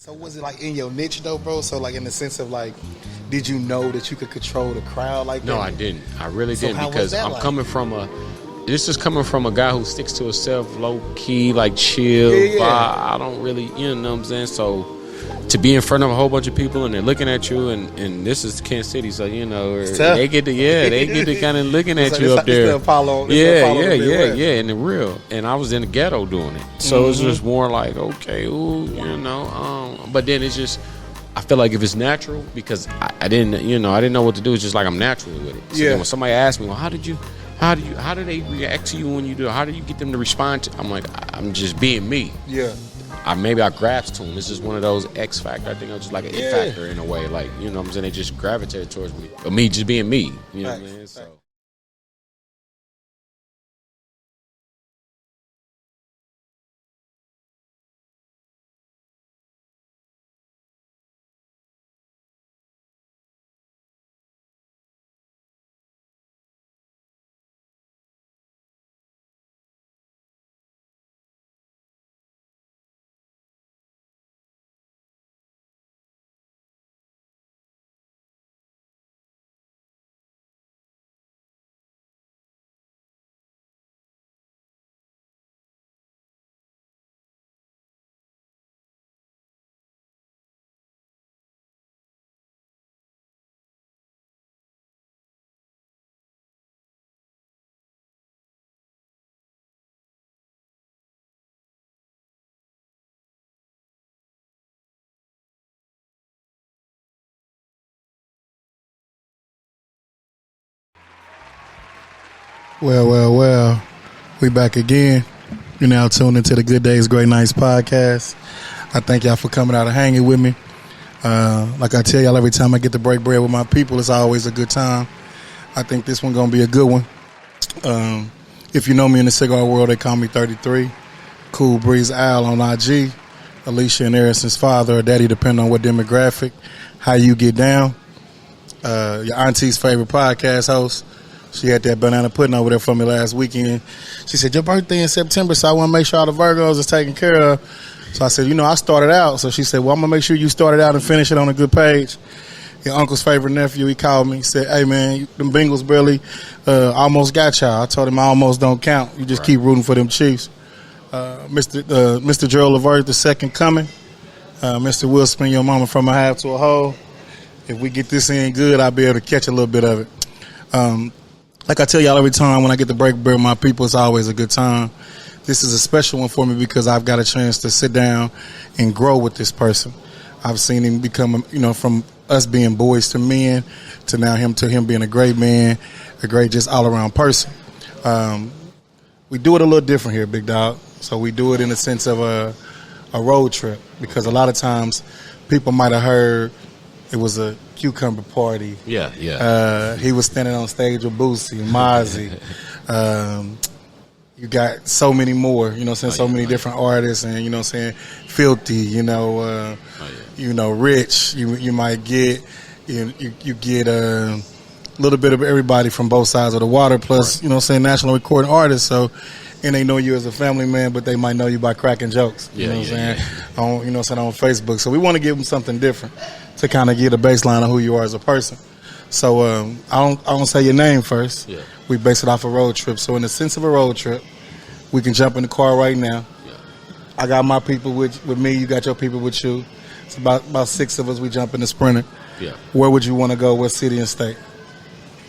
So was it like in your niche though, bro? So like in the sense of like, did you know that you could control the crowd like that? No, I didn't. I really didn't, how was because that I'm like? coming from a. This is coming from a guy who sticks to himself, low key, like chill. Yeah. I don't really, you know what I'm saying. So to be in front of a whole bunch of people and they're looking at you, and this is Kansas City, so you know they get to kind of looking at you up there. In the real. And I was in the ghetto doing it, so it's just more like, okay, ooh, you know. But then it's just, I feel like if it's natural, because I didn't know what to do. It's just like I'm natural with it. So then when somebody asks me, well, how do they react to you when you do it? How do you get them to respond to? I'm like, I'm just being me. Yeah. Maybe I grasp to them. It's just one of those X factor. I think I'm just like an It factor in a way. Like, you know what I'm saying? They just gravitate towards me. Or me just being me. You know what I'm saying? So. Well. We back again. You're now tuned into the Good Days GreatNights podcast. I thank y'all for coming out and hanging with me. Like I tell y'all every time I get to break bread with my people, it's always a good time. I think this one gonna be a good one. If you know me in the cigar world, they call me 33. CoolBreezeAl on IG. Alicia and Harrison's father or daddy, depending on what demographic, how you get down. Your auntie's favorite podcast host. She had that banana pudding over there for me last weekend. She said, your birthday in September, so I want to make sure all the Virgos is taken care of. So I said, I started out. So she said, well, I'm going to make sure you started out and finish it on a good page. Your uncle's favorite nephew, he called me. He said, hey, man, them Bengals barely almost got y'all. I told him I almost don't count. You just keep rooting for them Chiefs. Mr. Gerald Levert, the second coming. Mr. Will spin your mama from a half to a whole. If we get this in good, I'll be able to catch a little bit of it. Like I tell y'all every time when I get to break bread with my people, it's always a good time. This is a special one for me because I've got a chance to sit down and grow with this person. I've seen him become, from us being boys to men to now him being a great man, a great just all-around person. We do it a little different here, big dog. So we do it in the sense of a road trip because a lot of times people might have heard it was a cucumber party. Yeah. He was standing on stage with Boosie, Mozzie. You got so many more, so many different artists and, Filthy, Rich. You might get, you get a little bit of everybody from both sides of the water, plus, national recording artists. So, and they know you as a family man, but they might know you by cracking jokes. On Facebook. So we want to give them something different to kind of get a baseline of who you are as a person. So I don't say your name first. Yeah. We base it off a road trip. So in the sense of a road trip, we can jump in the car right now. Yeah. I got my people with me. You got your people with you. It's about 6 of us. We jump in the Sprinter. Yeah. Where would you want to go? What city and state?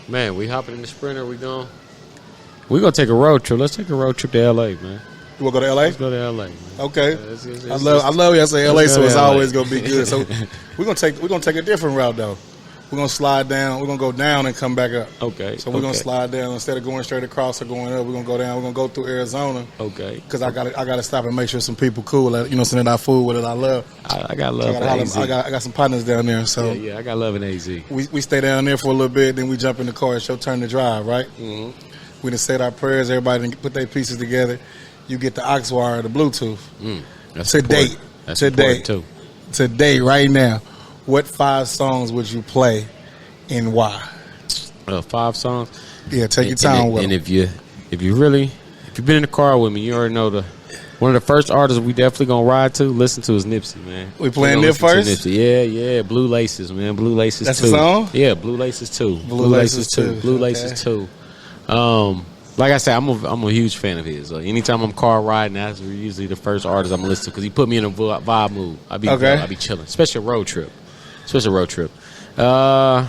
Man, we hopping in the Sprinter. We're going to take a road trip. Let's take a road trip to L.A., man. You want to go to L.A.? Let's go to L.A., man. Okay. I love you. I say L.A., so it's always going to be good. So we're gonna take a different route, though. We're going to slide down. We're going to go down and come back up. Okay. So we're going to slide down. Instead of going straight across or going up, we're going to go down. We're going to go through Arizona. Okay. Because I got to stop and make sure some people cool. Send that I food with it I love. I got love in AZ. I got some partners down there. So yeah, I got love in AZ. We stay down there for a little bit. Then we jump in the car. It's your turn to drive, right? Mm-hmm. We done said our prayers. Everybody done put their pieces together. You get the aux wire, the Bluetooth. That's today, important too. Today, right now, what 5 songs would you play and why? 5 songs. Yeah, take your time with and them. if you've been in the car with me, you already know the One of the first artists we definitely gonna ride to, listen to is Nipsey, man. We playing Nip first? Yeah. Blue Laces, man. Blue Laces 2. That's the song? Yeah, Blue Laces 2. Blue Laces 2. Blue Laces 2. Like I said, I'm a huge fan of his. Anytime I'm car riding, that's usually the first artist I'm listening to because he put me in a vibe mood. I be chilling, especially a road trip. And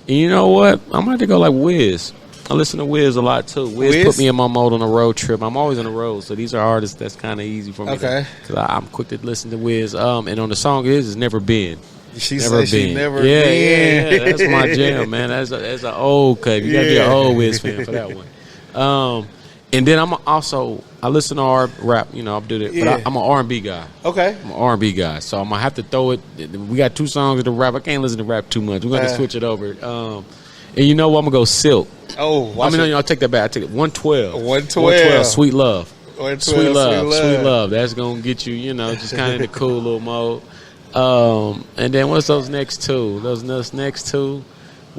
you know what? I'm gonna have to go like Wiz. I listen to Wiz a lot too. Wiz put me in my mode on a road trip. I'm always on the road, so these are artists that's kind of easy for me. Okay, because I'm quick to listen to Wiz. And on the song is Never Been. She never been. Yeah, that's my jam, man. That's an old cut. You gotta be an old Wiz fan for that one. And then I listen to rap. You know, I do that, but I'm an R&B guy. Okay, I'm an R&B guy, so I'm gonna have to throw it. We got 2 songs of the rap. I can't listen to rap too much. We're gonna switch it over. And you know what? I'm gonna go Silk. Oh, I'll take that back. I take it 112. 112. Sweet Love. 112, Sweet Love. That's gonna get you, just kind of in the cool little mode. And then what's those next 2? Those next 2,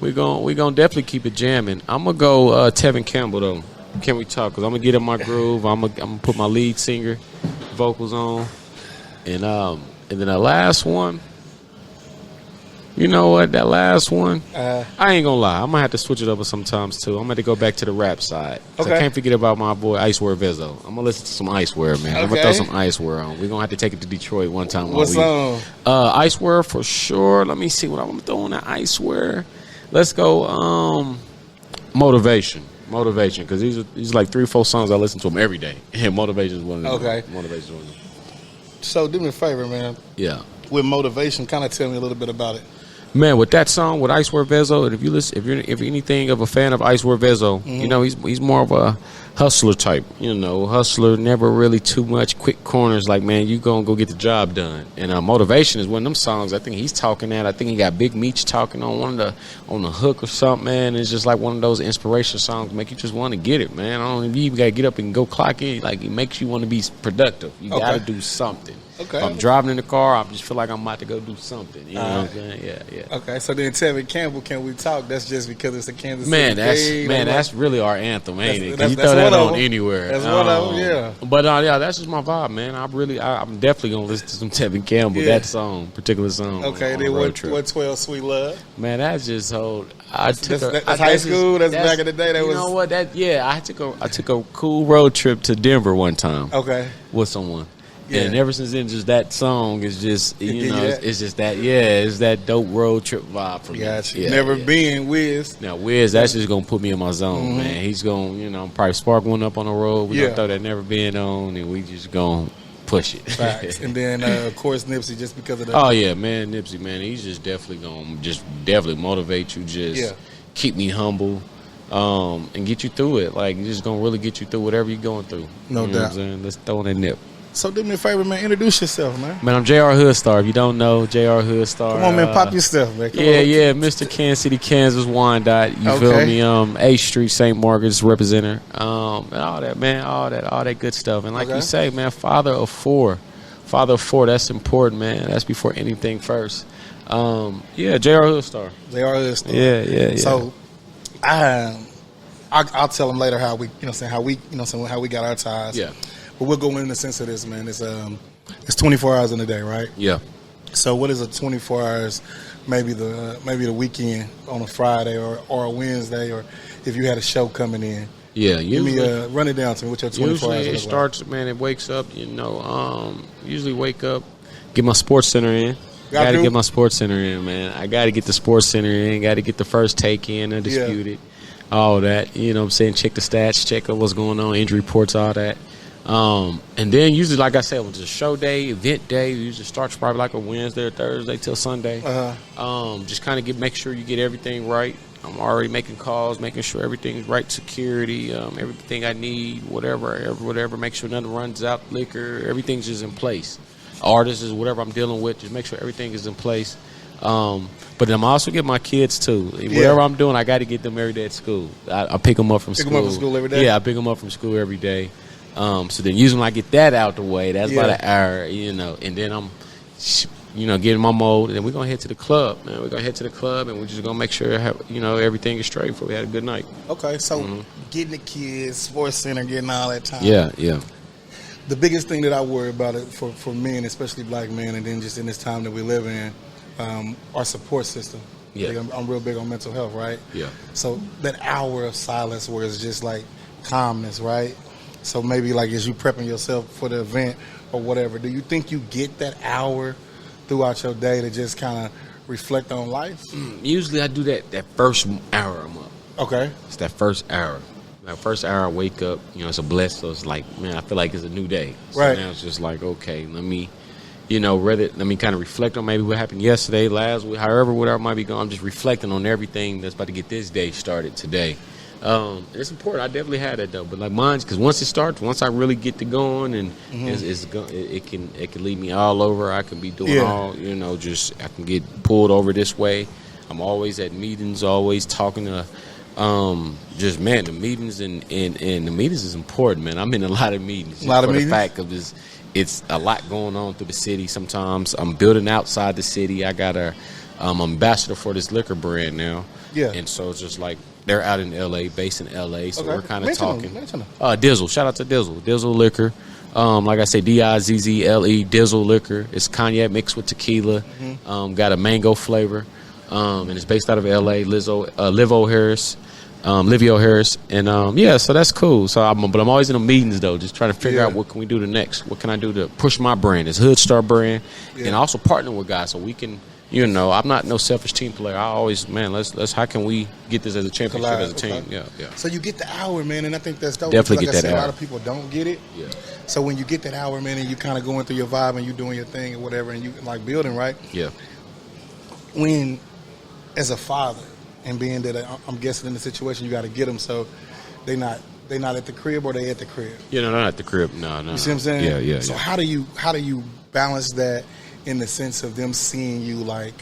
we gonna definitely keep it jamming. I'm gonna go Tevin Campbell though. Can we talk? Because I'm gonna get in my groove. I'm gonna put my lead singer vocals on, and then the last one. You know what? That last one, I ain't gonna lie. I'm gonna have to switch it up sometimes too. I'm gonna have to go back to the rap side. Okay. I can't forget about my boy Icewear Vezo. I'm gonna listen to some Icewear, man. I'm gonna throw some Icewear on. We're gonna have to take it to Detroit one time. What song? Icewear for sure. Let me see what I'm gonna throw on that Icewear. Let's go. Motivation, because these like 3 or 4 songs I listen to them every day. And Motivation is one of them. Okay. Motivation is one of them. So do me a favor, man. Yeah. With Motivation, kind of tell me a little bit about it. Man, with that song with Icewear Vezo, and if you're anything of a fan of Icewear Vezo, he's more of a hustler type. Hustler, never really too much quick corners. Like, man, you gonna go get the job done. And Motivation is one of them songs. I think he's talking at. I think he got Big Meech talking on the hook or something. Man, it's just like one of those inspiration songs, make you just want to get it, man. I don't know, you gotta get up and go clock in. Like, it makes you want to be productive. You gotta do something. Okay. If I'm driving in the car, I just feel like I'm about to go do something. You know what I'm saying? Yeah. Okay, so then Tevin Campbell, Can We Talk? That's just because it's a Kansas City game. That's really our anthem, ain't it? You throw that on anywhere. That's one of them, yeah. But that's just my vibe, man. I'm definitely gonna listen to some Tevin Campbell. That particular song. Okay, then what 12 Sweet Love? Man, that's just old. That's high school. That's back in the day. You know what? I took a cool road trip to Denver one time. Okay, with someone. Yeah. And ever since then, just that song is just, it's just that, it's that dope road trip vibe for me. Gotcha. Never been Wiz. Now, Wiz, that's just going to put me in my zone, man. He's going to, probably spark one up on the road. We're going to throw that Never Been on, and we just going to push it. Facts. And then, of course, Nipsey, just because of that. Oh, yeah, man, Nipsey, man. He's just definitely going to motivate you, keep me humble. And get you through it. Like, he's just going to really get you through whatever you're going through. No doubt. What I'm saying? Let's throw in that nip. So do me a favor, man. Introduce yourself, man. Man, I'm JR HoodStar. If you don't know, JR HoodStar. Come on, man. Pop your stuff, man. Come on. Mr. Kansas City, Kansas Wyandotte. You feel me? 8th Street, St. Margaret's representative. And all that, man. All that good stuff. And like you say, man, father of 4. That's important, man. That's before anything first. JR HoodStar. JR HoodStar. Yeah. So, I'll tell them later how we got our ties. Yeah. But we'll go in the sense of this, man. It's 24 hours in a day, right? Yeah. So what is a 24 hours? Maybe the weekend on a Friday or a Wednesday, or if you had a show coming in. Yeah. Usually, run it down to me. What's your 24 hours? Usually it starts, man. It wakes up. Usually wake up, get my sports center in. Got to get my sports center in, man. I got to get the sports center in. Got to get the first take in, undisputed, all that. You know what I'm saying? Check the stats, check what's going on, injury reports, all that. And then usually, like I said, it was a show day, event day. It usually starts probably like a Wednesday or Thursday till Sunday. Just kind of make sure you get everything right. I'm already making calls, making sure everything's right, security, everything I need, whatever. Make sure nothing runs out, liquor, everything's just in place. Artists is whatever I'm dealing with, just make sure everything is in place. But I'm also getting my kids too. Whatever I'm doing, I got to get them every day at school. I pick them up from school. Pick them up from school every day? Yeah, I pick them up from school every day. So then usually when I get that out the way, that's about an hour, and then I'm, getting my mode, and then we're going to head to the club, man. We're going to head to the club, and we're just going to make sure, everything is straight before we had a good night. Okay, so getting the kids, sports center, getting all that time. Yeah. The biggest thing that I worry about it for men, especially black men, and then just in this time that we live in, our support system. Yeah. Like I'm real big on mental health, right? Yeah. So that hour of silence where it's just like calmness, right? So maybe like as you prepping yourself for the event or whatever, do you think you get that hour throughout your day to just kind of reflect on life? Usually I do that first hour I'm up. Okay. It's that first hour. That first hour I wake up, it's a bless. So it's like, man, I feel like it's a new day. So right. Now it's just like, okay, let me kind of reflect on maybe what happened yesterday, last week, whatever might be going. I'm just reflecting on everything that's about to get this day started today. It's important. I definitely had that though, but like mine, because once it starts, once I really get to going, and it can lead me all over. I can be doing all, I can get pulled over this way. I'm always at meetings, always talking to, the meetings and the meetings is important, man. I'm in a lot of meetings. The fact of this, it's a lot going on through the city. Sometimes I'm building outside the city. I got I'm ambassador for this liquor brand now. Yeah, and so it's just like. They're out in L.A., based in L.A., so we're kind of talking. Dizzle. Shout out to Dizzle. Dizzle Liquor. Like I say, Dizzle, Dizzle Liquor. It's cognac mixed with tequila. Got a mango flavor. And it's based out of L.A., Livio Harris. And, so that's cool. So but I'm always in the meetings, though, just trying to figure out what can we do the next. What can I do to push my brand, this HoodStar brand, and also partner with guys so we can – I'm not no selfish team player. I always, let's how can we get this as a championship as a team? Yeah. So you get the hour, man, and I think that's dope. Definitely get that hour. A lot of people don't get it. Yeah. So when you get that hour, man, and you kind of going through your vibe and you doing your thing or whatever, and you like building, right? Yeah. When, as a father, and being that I'm guessing in the situation you got to get them, so they not at the crib or they at the crib. Yeah, no, not at the crib. No. You see what I'm saying? Yeah. So how do you balance that? In the sense of them seeing you like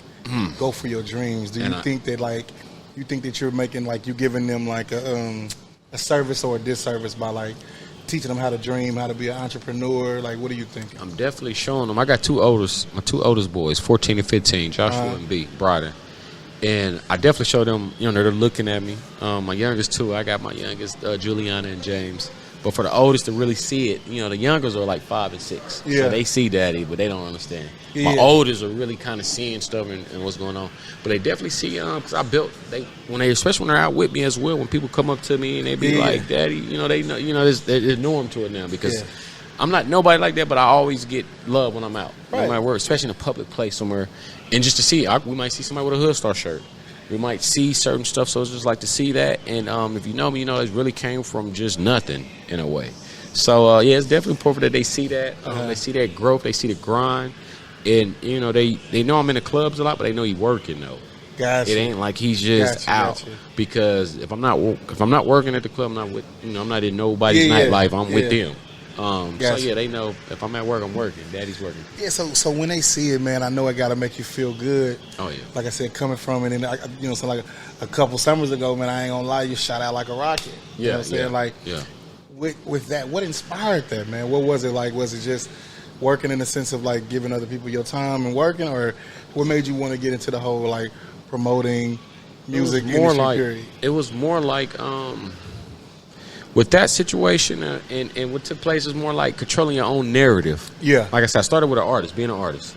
go for your dreams, do you think that you're making like you giving them like a service or a disservice by like teaching them how to dream, how to be an entrepreneur? Like, what do you think? I'm definitely showing them. I got my two oldest boys, 14 and 15, Joshua and B, Bryden. And I definitely show them, they're looking at me. My youngest two, I got my youngest, Juliana and James. But for the oldest to really see it, the youngers are like 5 and 6. Yeah. So they see daddy, but they don't understand. Yeah. My oldest are really kind of seeing stuff and what's going on. But they definitely see, because I built, especially when they're out with me as well, when people come up to me and they be like, daddy, they know, there's norm to it now because I'm not nobody like that, but I always get love when I'm out. No matter where, especially in a public place somewhere. And just to see, we might see somebody with a HoodStar shirt. We might see certain stuff, so it's just like to see that. And if you know me, it really came from just nothing in a way. So, it's definitely important that they see that. They see that growth. They see the grind. And, they know I'm in the clubs a lot, but they know he's working, though. Gotcha. It ain't like he's just out. Because if I'm not working at the club, I'm not in nobody's nightlife. I'm with them. So they know if I'm at work, I'm working. Daddy's working. Yeah. So when they see it, man, I know it got to make you feel good. Oh yeah. Like I said, coming from it, and so like a couple summers ago, man, I ain't gonna lie, you shot out like a rocket. You know what I'm saying? Like, with that, what inspired that, man? What was it like? Was it just working in the sense of like giving other people your time and working, or what made you want to get into the whole like promoting music industry? Period? It was more like with that situation and what took place is more like controlling your own narrative. Yeah. Like I said, I started with being an artist.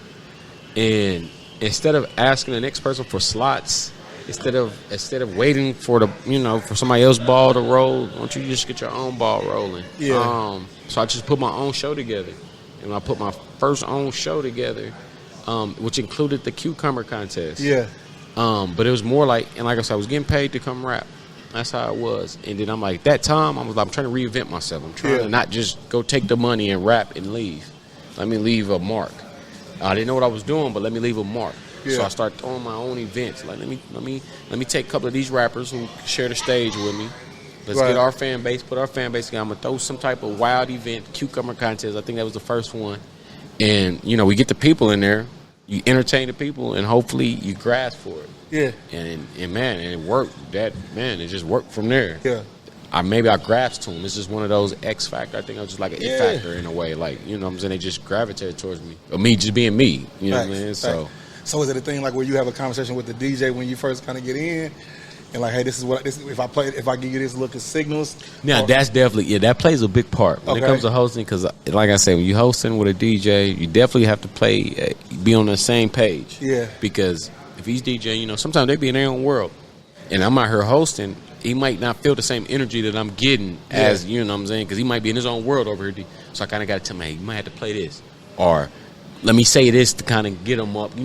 And instead of asking the next person for slots, instead of waiting for for somebody else's ball to roll, why don't you just get your own ball rolling? Yeah. So I just put my own show together. And I put my first own show together, which included the cucumber contest. Yeah. But it was more like, and like I said, I was getting paid to come rap. That's how it was. And then I'm like, that time, I'm trying to reinvent myself. I'm trying to not just go take the money and rap and leave. Let me leave a mark. I didn't know what I was doing, but let me leave a mark. Yeah. So I started throwing my own events. Like, let me take a couple of these rappers who share the stage with me. Let's get our fan base, put our fan base together. I'm going to throw some type of wild event, cucumber contest. I think that was the first one. And, we get the people in there. You entertain the people, and hopefully you grasp for it. Yeah. And it worked. It just worked from there. Yeah. I grasped to them. This is one of those X factor. I think I was just like an it factor in a way. Like, what I'm saying? They just gravitated towards me. Or me just being me. You know what I mean? So is it a thing like where you have a conversation with the DJ when you first kind of get in? and like, hey, this is if I give you this look of signals. Now that's definitely that plays a big part when it comes to hosting, because like I said, when you hosting with a DJ, you definitely have to be on the same page. Yeah, because if he's DJing, sometimes they be in their own world, and I'm out here hosting. He might not feel the same energy that I'm getting as, you know what I'm saying, because he might be in his own world over here. So I kind of got to tell him, hey, you might have to play this, or let me say this to kind of get him up,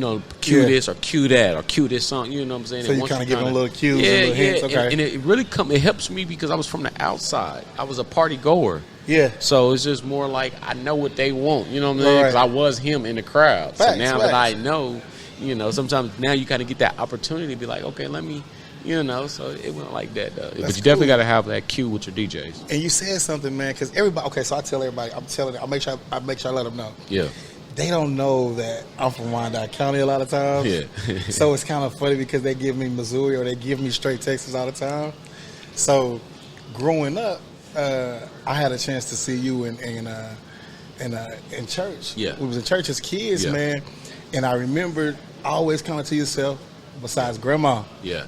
cue this or cue that or cue this song, you know what I'm saying? So you kind of give him a little cues and little hints, okay. And it really it helps me because I was from the outside. I was a party goer. Yeah. So it's just more like I know what they want, you know what I'm saying? Because I was him in the crowd. So now that I know, sometimes now you kind of get that opportunity to be like, okay, let me... so it went like that, though. But you definitely got to have that cue with your DJs. And you said something, man, because everybody. Okay, so I tell everybody. I make sure I let them know. Yeah. They don't know that I'm from Wyandotte County a lot of times. Yeah. So it's kind of funny because they give me Missouri or they give me straight Texas all the time. So growing up, I had a chance to see you in church. Yeah. We was in church as kids, man, and I remember always coming to yourself. Besides grandma, yeah,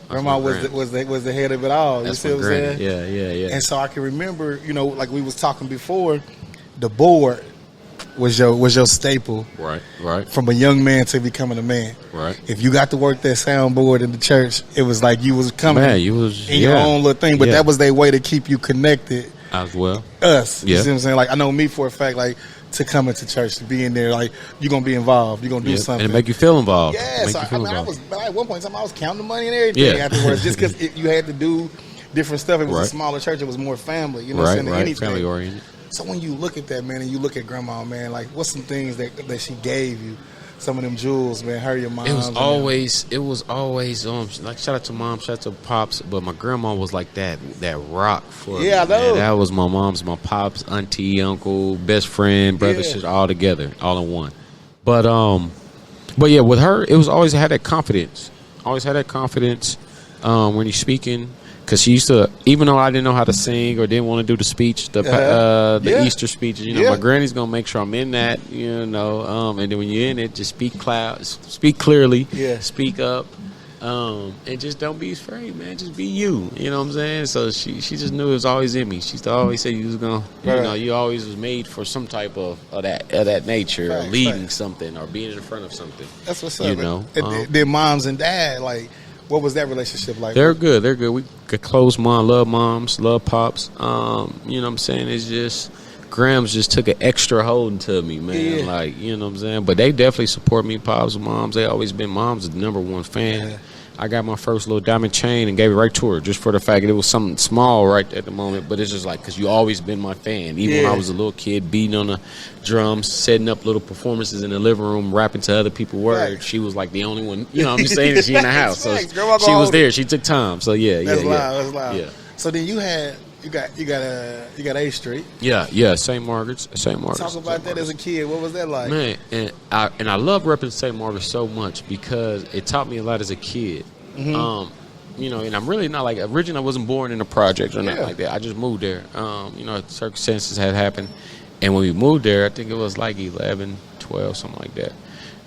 grandma was the head of it all. That's you see what I'm saying? Yeah. And so I can remember, like we was talking before, the board was your staple, right. From a young man to becoming a man, right. If you got to work that soundboard in the church, it was like you was coming, in your own little thing. But that was their way to keep you connected as well. Us, you see what I'm saying? Like I know me for a fact, like. To come into church, to be in there, like you're gonna be involved, you're gonna do something, and it make you feel involved. Yeah, so I was at one point in time I was counting the money and everything afterwards, just because you had to do different stuff. It was a smaller church; it was more family, you know, what I'm saying? Anything. Family oriented. So when you look at that, man, and you look at grandma, man, like what's some things that she gave you? Some of them jewels, man. Her, your mom. It was always like shout out to mom, shout out to pops, but my grandma was like that rock for me. I know. Man. That was my mom's, my pops, auntie, uncle, best friend, brother, shit, all together, all in one. But yeah, with her, it was always had that confidence. Always had that confidence when you're speaking. Because she used to, even though I didn't know how to sing or didn't want to do the speech, the Easter speech, my granny's going to make sure I'm in that, and then when you're in it, just speak clearly, speak up, and just don't be afraid, man. Just be you, you know what I'm saying? So she just knew it was always in me. She used to always say you was going to, you always was made for some type of that nature, or leading something, or being in front of something. That's what's up. Their moms and dad, like, what was that relationship like? They're good. We got close mom, love moms, love pops. You know what I'm saying? It's just Grams just took an extra hold into me, man. Yeah. Like, you know what I'm saying? But they definitely support me, pops and moms. They always been mom's the number one fan. Yeah. I got my first little diamond chain and gave it right to her just for the fact that it was something small right at the moment. But it's just like, because you always been my fan. Even when I was a little kid, beating on the drums, setting up little performances in the living room, rapping to other people's words. She was like the only one, I'm just saying that she in the house. So she was there. She took time. So That's loud. Yeah. So then you got A Street. Yeah, St. Margaret's. Talk about that as a kid. What was that like? Man, and I love repping St. Margaret's so much because it taught me a lot as a kid. Mm-hmm. And I'm really not like, originally I wasn't born in a project or nothing like that. I just moved there. Circumstances had happened. And when we moved there, I think it was like 11, 12, something like that.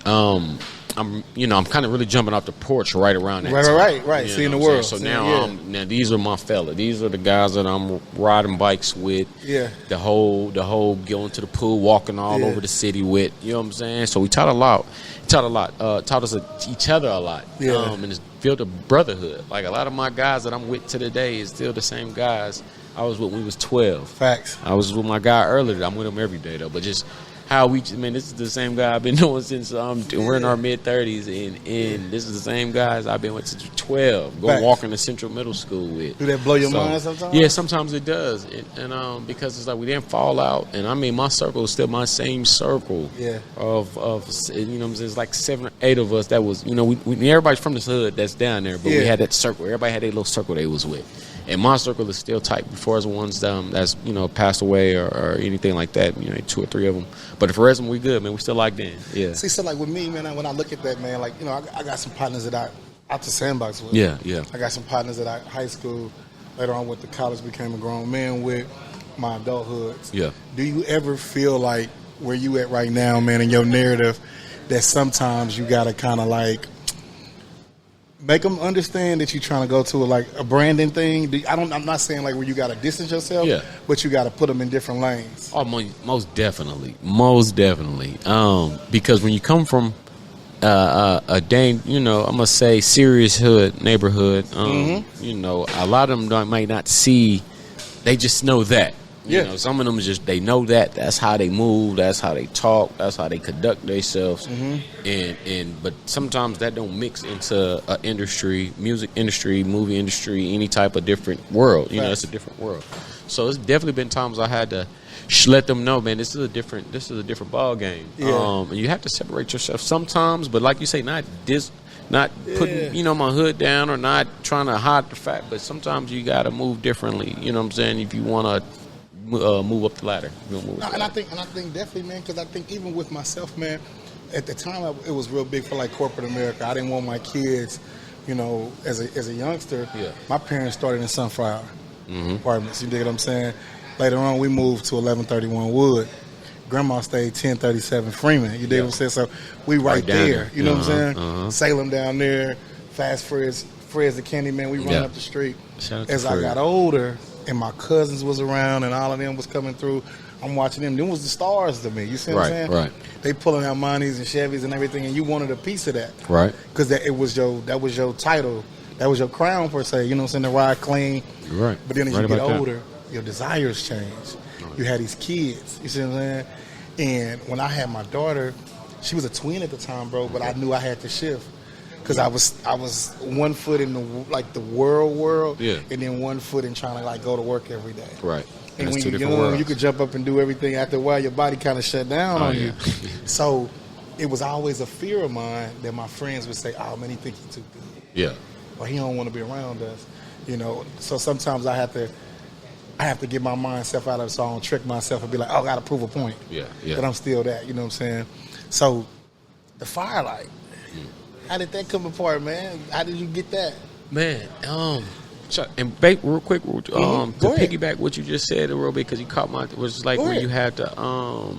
I'm kind of really jumping off the porch right around that time. Right. Seeing the world. So now these are my fella. These are the guys that I'm riding bikes with. Yeah. The whole going to the pool, walking all over the city with. You know what I'm saying? So we taught a lot. Taught us each other a lot. Yeah. And it's built a brotherhood. Like a lot of my guys that I'm with to today is still the same guys I was with when we was 12. Facts. I was with my guy earlier. I'm with him every day though. But just how this is the same guy I've been knowing since we're in our mid-30s, and this is the same guys I've been with since 12. Walking to Central Middle School with. Do that blow your mind sometimes? Yeah, sometimes it does, and because it's like we didn't fall out, and I mean my circle is still my same circle. Yeah. Of it's like 7 or 8 of us that was we everybody's from this hood that's down there, but we had that circle. Everybody had their little circle they was with. And my circle is still tight before as ones that's passed away or anything like that. 2 or 3 of them. But for the rest of them, we good, man. We still locked in. Yeah. See, so like with me, man, when I look at that, man, like I got some partners that I out the sandbox with. Yeah. I got some partners that I high school, later on went to college, became a grown man with, my adulthood. Yeah. Do you ever feel like where you at right now, man, in your narrative, that sometimes you gotta kind of like Make them understand that you're trying to go to a branding thing. I'm not saying like where you got to distance yourself, but you got to put them in different lanes. Oh, most definitely. Because when you come from I'm gonna say serious neighborhood, a lot of them might not see. They just know that. Some of them they know that's how they move, that's how they talk, that's how they conduct themselves, but sometimes that don't mix into an industry, music industry, movie industry, any type of different world. It's a different world. So it's definitely been times I had to let them know, man, this is a different ball game. And you have to separate yourself sometimes, but like you say, not putting my hood down or not trying to hide the fact, but sometimes you got to move differently. You know what I'm saying? If you want to move up the ladder. I think definitely, man, because I think even with myself, man, at the time it was real big for like corporate America. I didn't want my kids, as a youngster. My parents started in Sunflower apartments. You dig what I'm saying? Later on, we moved to 1131 Wood. Grandma stayed 1037 Freeman. You dig what I'm saying? So we right there. You know what I'm saying? Salem down there, Fast Fred's the Candy Man. We run up the street. As I got older, and my cousins was around, and all of them was coming through, I'm watching them. Them was the stars to me. You see what I'm saying? Right. They pulling out Monties and Chevys and everything, and you wanted a piece of that. Right. Because that was your title. That was your crown, per se. You know what I'm saying? To ride clean. Right. But then as you get older, your desires change. Right. You had these kids. You see what I'm saying? And when I had my daughter, she was a twin at the time, bro, but I knew I had to shift. Because I was 1 foot in the world, and then 1 foot in trying to go to work every day. Right. And when you're young, you could jump up and do everything. After a while, your body kind of shut down on you. So it was always a fear of mine that my friends would say, "Oh man, he think he's too good. Yeah. Or he don't want to be around us." So sometimes I have to get my mindself out of it so I don't trick myself and be like, "Oh, I got to prove a point." That I'm still that. You know what I'm saying? So the Firelight. How did that come apart, man? How did you get that? Man, and real quick, to piggyback what you just said a little bit, because you caught was like where you had to,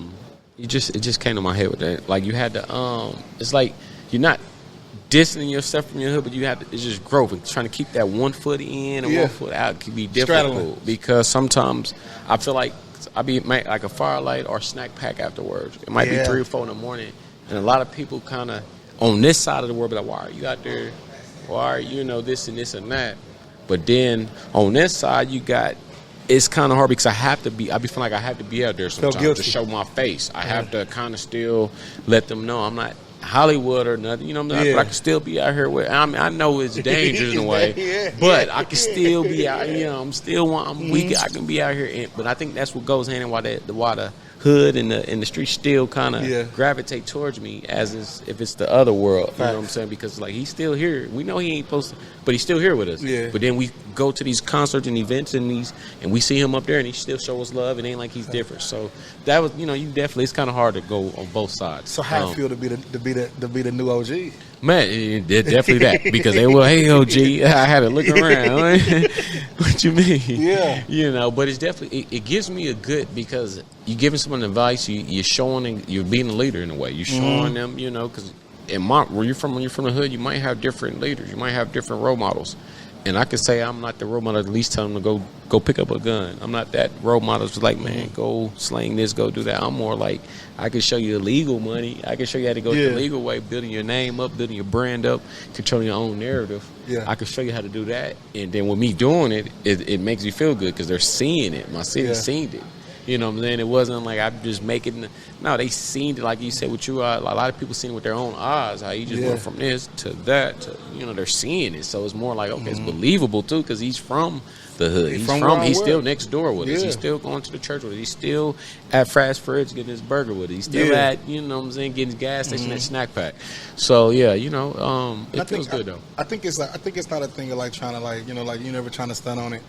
it just came to my head with that. Like you had to, it's like you're not distancing yourself from your hood, but it's just growth. And trying to keep that 1 foot in and 1 foot out can be difficult because sometimes I feel like I be like a Firelight or snack pack afterwards. It might be 3 or 4 in the morning, and a lot of people kind of on this side of the world be like, why are you out there? Why are you this and this and that? But then on this side, it's kind of hard because I be feeling like I have to be out there sometimes to show my face. I have to kind of still let them know I'm not Hollywood or nothing, but I can still be out here with. I know it's dangerous in a way, but I can still be out. I'm weak. I can be out here, but I think that's what goes hand in why the hood and the street still kind of gravitate towards me if it's the other world. You know what I'm saying? Because he's still here. We know he ain't supposed to, but he's still here with us. Yeah. But then we go to these concerts and events and we see him up there and he still shows us love. It ain't like he's different. So that was you definitely, it's kind of hard to go on both sides. So how it feel to be the new OG? Man, it's definitely that because they were, hey OG, I had to look around. What you mean? Yeah. But it's definitely it gives me a good because you're giving someone advice. You're showing you're being a leader in a way. You're showing them, because where you're from the hood, you might have different leaders. You might have different role models. And I could say I'm not the role model. At least tell them to go pick up a gun. I'm not that role model. It's like, man, go slang this, go do that. I'm more like I can show you the legal money. I can show you how to go the legal way, building your name up, building your brand up, controlling your own narrative. Yeah. I can show you how to do that. And then with me doing it makes you feel good because they're seeing it. My city's seen it. You know what I'm saying? It wasn't like I'm just making. No, they seen it like you said with you. A lot of people seen it with their own eyes. How you just went from this to that. To, they're seeing it. So it's more like it's believable too because he's from the hood. He's still next door with us. He's still going to the church with us. He's still at Fast Fred's getting his burger with us. He's still at getting his gas station at Snack Pack. So it feels good though. I think it's not a thing of trying to you never trying to stunt on it.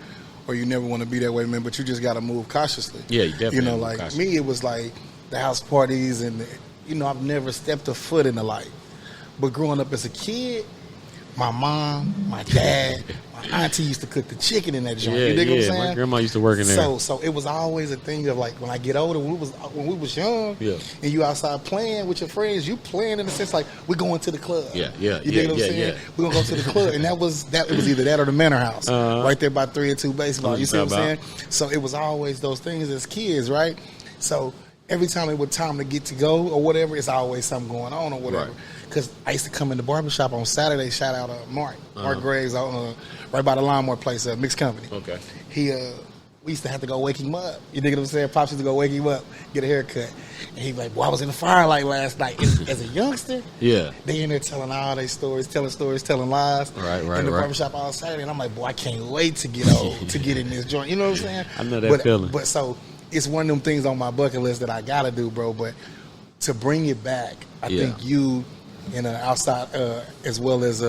Or you never want to be that way, man, but you just got to move cautiously. Yeah, you definitely move cautiously. Me, it was like the house parties and, I've never stepped a foot in the light. But growing up as a kid, my mom, my dad, my auntie used to cook the chicken in that joint. You dig what I'm saying? My grandma used to work in there. So it was always a thing of like when I get older, when we was young, and you outside playing with your friends, you playing in the sense like we're going to the club. You dig what I'm saying? We're gonna go to the club, and it was either that or the Manor House, right there by 3 and 2 baseball. You see what I'm saying? So it was always those things as kids, right? So every time it was time to get to go or whatever, it's always something going on or whatever. Because I used to come in the barbershop on Saturday. Shout out Mark Graves right by the lawnmower place, Mixed Company. Okay. We used to have to go wake him up. You dig what I'm saying? Pops used to go wake him up, get a haircut. And he'd be like, boy, I was in the firelight last night. As a youngster, they in there telling all their stories, telling lies. Right. In the barbershop all Saturday. And I'm like, boy, I can't wait to get old, to get in this joint. You know what I'm saying? I know that feeling. But so it's one of them things on my bucket list that I got to do, bro. But to bring it back, I think you and outside as well as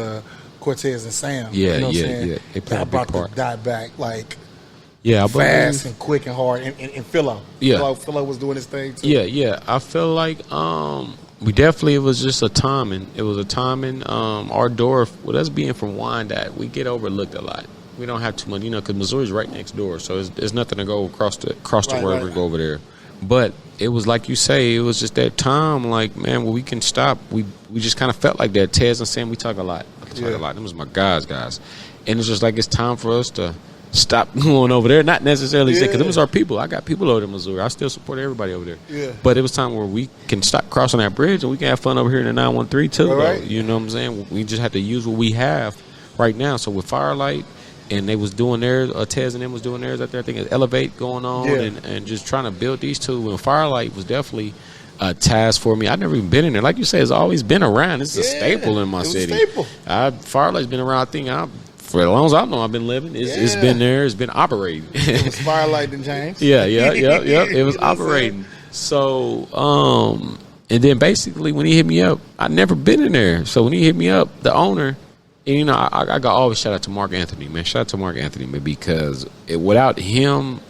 Cortez and Sam. You know what I'm saying? They play a big part. Die back like fast and quick and hard. And Philo. Philo was doing his thing too. I feel like it was just a timing. It was a timing. Our door, with us being from Wyandotte, we get overlooked a lot. We don't have too much, because Missouri's right next door, so there's nothing to go across the river, go over there. But it was like you say, it was just that time, like, man, where we can stop. We just kind of felt like that. Tez and Sam, we talk a lot. Them was my guys. And it's just like it's time for us to stop going over there. Not necessarily say, because them was our people. I got people over there in Missouri. I still support everybody over there. But it was time where we can stop crossing that bridge and we can have fun over here in the 913 too. Right. You know what I'm saying? We just have to use what we have right now. So with Firelight, and they was doing theirs, Tez and them was doing theirs out there. I think it's Elevate going on and just trying to build these two. And Firelight was definitely a task for me. I've never even been in there. Like you said, it's always been around. It's a staple in my city. Firelight's been around, I think, for as long as I know I've been living. It's been there. It's been operating. It was Firelight and James. It was operating. So, and then basically when he hit me up, I'd never been in there. So when he hit me up, the owner, and I got always shout out to Mark Anthony, man. Shout out to Mark Anthony, man, because without him,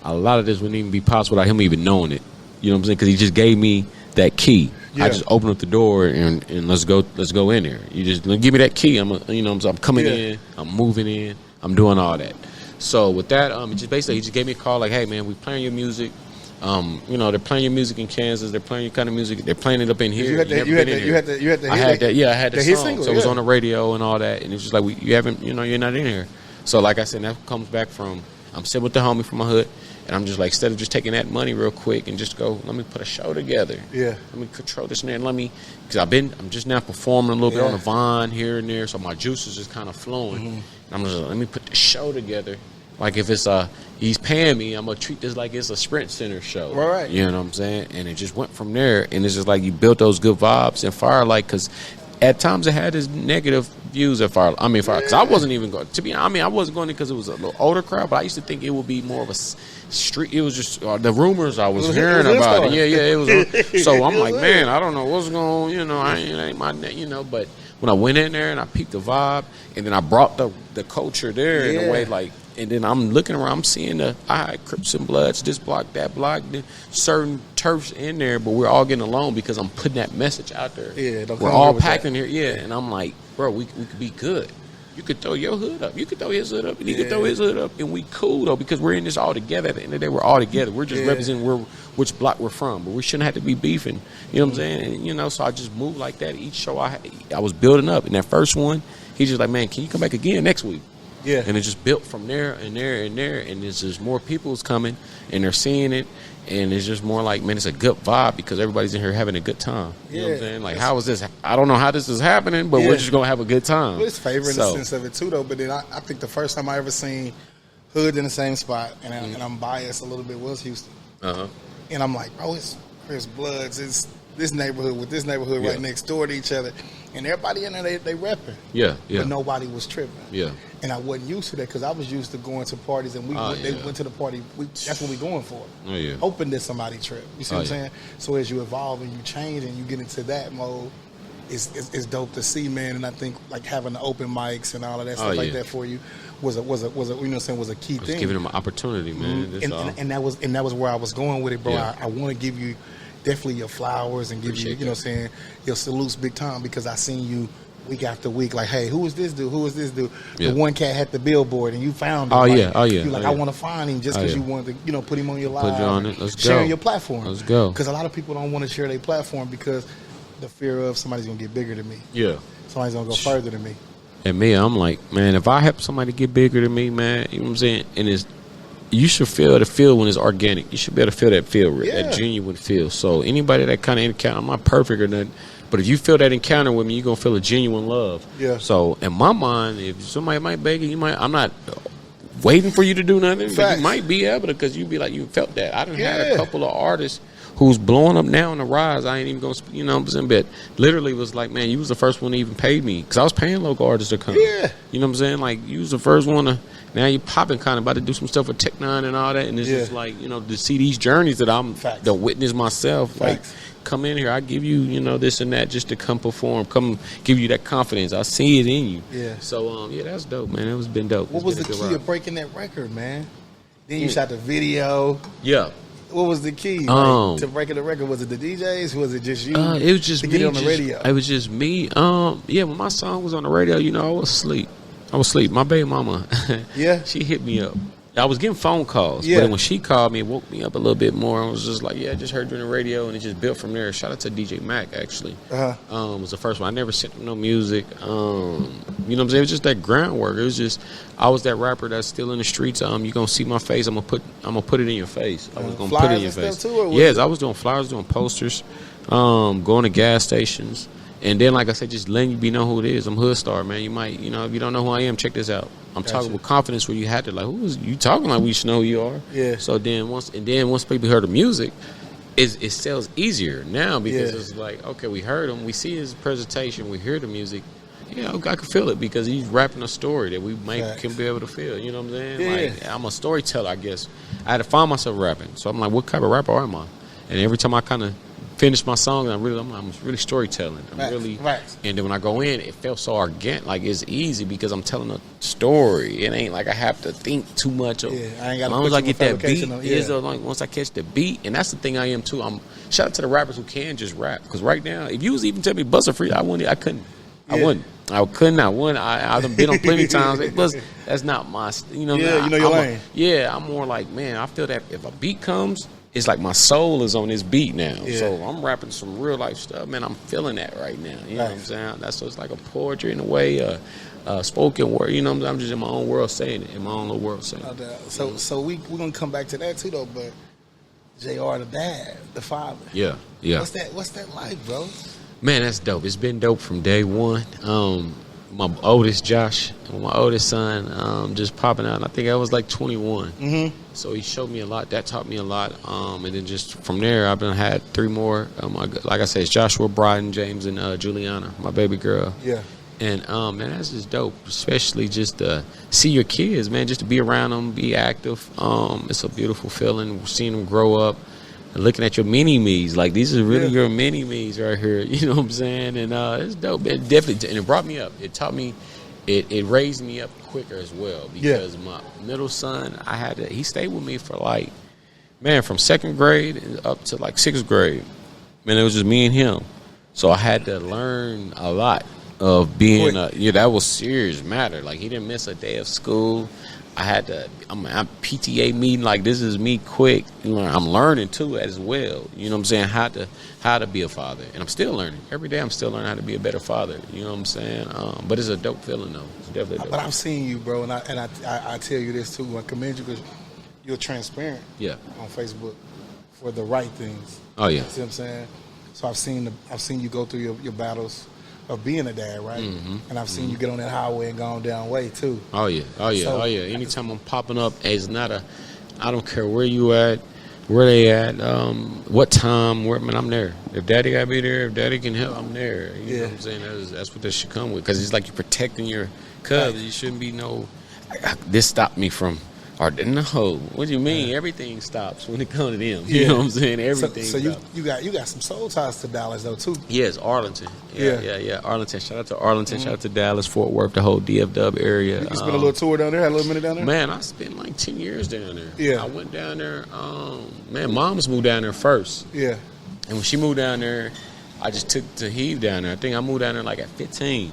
a lot of this wouldn't even be possible without him even knowing it. You know what I'm saying? Because he just gave me that key. I just opened up the door and let's go in there. You just give me that key. I'm coming in, I'm moving in, I'm doing all that. So with that, he just gave me a call like, hey man, we playing your music. They're playing your music in Kansas. They're playing your kind of music. They're playing it up in here. You had that. I had the song. Single, so it was on the radio and all that. And it's just like you haven't, you're not in here. So like I said, that comes back from I'm sitting with the homie from my hood, and I'm just like, instead of just taking that money real quick and just go, let me put a show together. Let me control this and because I'm just now performing a little bit on the Vine here and there, so my juice is just kind of flowing. And I'm just like, let me put the show together. Like if it's he's paying me, I'm gonna treat this like it's a Sprint Center show. Right. You know what I'm saying? And it just went from there. And it's just like you built those good vibes and Firelight, because at times it had its negative views at Firelight. Because I wasn't even going to be. I wasn't going because it was a little older crowd, but I used to think it would be more of a street. It was just the rumors I was hearing about it. It was. So I'm like, man, I don't know what's going. Ain't my. But when I went in there and I peeped the vibe, and then I brought the culture there in a way like. And then I'm looking around, I'm seeing Crips and Bloods, this block, that block, certain turfs in there, but we're all getting along because I'm putting that message out there. We're all packed in here, and I'm like, bro, we could be good. You could throw your hood up, you could throw his hood up, and he could throw his hood up, and we cool, though, because we're in this all together. At the end of the day, we're all together. We're just representing which block we're from, but we shouldn't have to be beefing. You know what I'm saying? And, so I just moved like that. Each show I was building up. And that first one, he's just like, man, can you come back again next week? And it just built from there and there and there, and there's just more people's coming, and they're seeing it, and it's just more like, man, it's a good vibe because everybody's in here having a good time. You know what I'm saying? Like, how is this? I don't know how this is happening, but we're just going to have a good time. Well, it's favor in the sense of it, too, though, but then I think the first time I ever seen Hood in the same spot, and I'm biased a little bit, was Houston. And I'm like, oh, it's Chris Bloods, it's this neighborhood with this neighborhood right next door to each other. And everybody in there, they repping. But nobody was tripping. And I wasn't used to that because I was used to going to parties and they went to the party. That's what we going for. Hoping that somebody trip. You see what I'm saying? So as you evolve and you change and you get into that mode, it's dope to see, man. And I think like having the open mics and all of that stuff like that for you was a was a key thing. Giving them an opportunity, man. And that was where I was going with it, bro. I want to give you definitely your flowers and give you, your salutes big time because I seen you week after week, like, hey, who is this dude? Who is this dude? Yeah. The one cat had the billboard, and you found him. You're like, I want to find him just because you wanted to, put him on your live. Put you on it. Let's sharing go. your platform. Let's go. Because a lot of people don't want to share their platform because the fear of somebody's gonna get bigger than me. Yeah. Somebody's gonna go further than me. And me, I'm like, man, if I help somebody get bigger than me, man, you know what I'm saying? And you should feel the feel when it's organic. You should be able to feel that feel, that genuine feel. So anybody that kind of encounter, I'm not perfect or nothing, but if you feel that encounter with me, you're going to feel a genuine love. Yeah. So in my mind, if somebody might beg you, I'm not waiting for you to do nothing. But you might be able to, because you be like, you felt that. I done had a couple of artists who's blowing up now on the rise. I ain't even going to, you know what I'm saying? But literally was like, man, you was the first one to even pay me. Because I was paying local artists to come. Yeah. You know what I'm saying? Like, you was the first one to, now you popping kind of about to do some stuff with Tech Nine and all that. And it's just like, to see these journeys that I'm, to witness myself. Like, come in here, I give you, this and that just to come perform, come give you that confidence. I see it in you. Yeah. So, that's dope, man. It's been dope. What was the key of breaking that record, man? Then you shot the video. Yeah. What was the key to breaking the record? Was it the DJs? Was it just you? It was just to me. Get it on the radio. It was just me. When my song was on the radio, I was asleep. My baby mama, she hit me up. I was getting phone calls, but when she called me, it woke me up a little bit more. I was just like, I just heard you on the radio, and it just built from there. Shout out to DJ Mac, actually. Was the first one. I never sent him no music. You know what I'm saying? It was just that groundwork. It was just, I was that rapper that's still in the streets. You gonna see my face. I'm gonna put it in your face. I was gonna put it in your face. Too, yes, I was doing flyers, doing posters, going to gas stations. And then, like I said, just letting you know who it is. I'm HoodStar, man. You might, if you don't know who I am, check this out. I'm talking with confidence where you had to, like, who is you talking like we should know who you are? Yeah. So then once people heard the music, it sells easier now because it's like, okay, we heard him, we see his presentation, we hear the music. Yeah, I can feel it because he's rapping a story that we can be able to feel. You know what I'm saying? Yeah. Like, I'm a storyteller, I guess. I had to find myself rapping. So I'm like, what type of rapper am I? And every time I kind of finish my song, I'm really storytelling. And then when I go in, it felt so organic. Like, it's easy because I'm telling a story. It ain't like I have to think too much. I ain't got as long as I get that beat. Like, once I catch the beat, and that's the thing I am too. Shout out to the rappers who can just rap. Because right now, if you was even tell me Busta Free, I couldn't. I wouldn't. I've been on plenty of times. That's not my. You know your lane. I'm more like, man, I feel that if a beat comes, it's like my soul is on this beat now. So I'm rapping some real life stuff, man. I'm feeling that right now. You know what I'm saying? So it's like a poetry in a way, spoken word. You know what I'm just in my own world saying it, in my own little world saying it. So we're going to come back to that too, though, but JR, the dad, the father. Yeah. What's that like, bro? Man, that's dope. It's been dope from day one. My oldest, Josh, my oldest son, just popping out. I think I was like 21. Mm-hmm. So he showed me a lot. That taught me a lot. And then just from there, I've had 3 more. Like I said, it's Joshua, Bryden, James, and Juliana, my baby girl. Yeah. And, man, that's just dope, especially just to see your kids, man, just to be around them, be active. It's a beautiful feeling, seeing them grow up. Looking at your mini-me's, like, these are really your mini-me's right here, you know what I'm saying? And it's dope. It definitely, and it brought me up. It taught me, it raised me up quicker as well because my middle son, he stayed with me for like, man, from 2nd grade up to like 6th grade. Man, it was just me and him. So I had to learn a lot of being, that was serious matter. Like, he didn't miss a day of school. I'm PTA meeting, like, this is me quick. I'm learning too as well. You know what I'm saying? How to be a father. And I'm still learning. Every day I'm still learning how to be a better father. You know what I'm saying? But it's a dope feeling though. It's definitely dope. But I've seen you, bro, and I tell you this too. I commend you because you're transparent on Facebook for the right things. Oh yeah. See what I'm saying? So I've seen you go through your battles of being a dad, right? Mm-hmm. And I've seen you get on that highway and gone down way too. Oh yeah. Anytime I'm popping up, I don't care where you at, where they at, what time, I'm there. If daddy gotta be there, if daddy can help, I'm there. You know what I'm saying? That's what this should come with. Because it's like you're protecting your cubs. Right. You shouldn't be this stopped me from. Or no, what do you mean? Everything stops when it comes to them. You know what I'm saying? Everything. So you got some soul ties to Dallas though too. Yes, Arlington. Yeah. Arlington. Shout out to Arlington. Mm-hmm. Shout out to Dallas, Fort Worth, the whole DFW area. You spent a little tour down there. Had a little minute down there. Man, I spent like 10 years down there. Yeah. I went down there. Mom's moved down there first. Yeah. And when she moved down there, I just took to heave down there. I think I moved down there like at 15.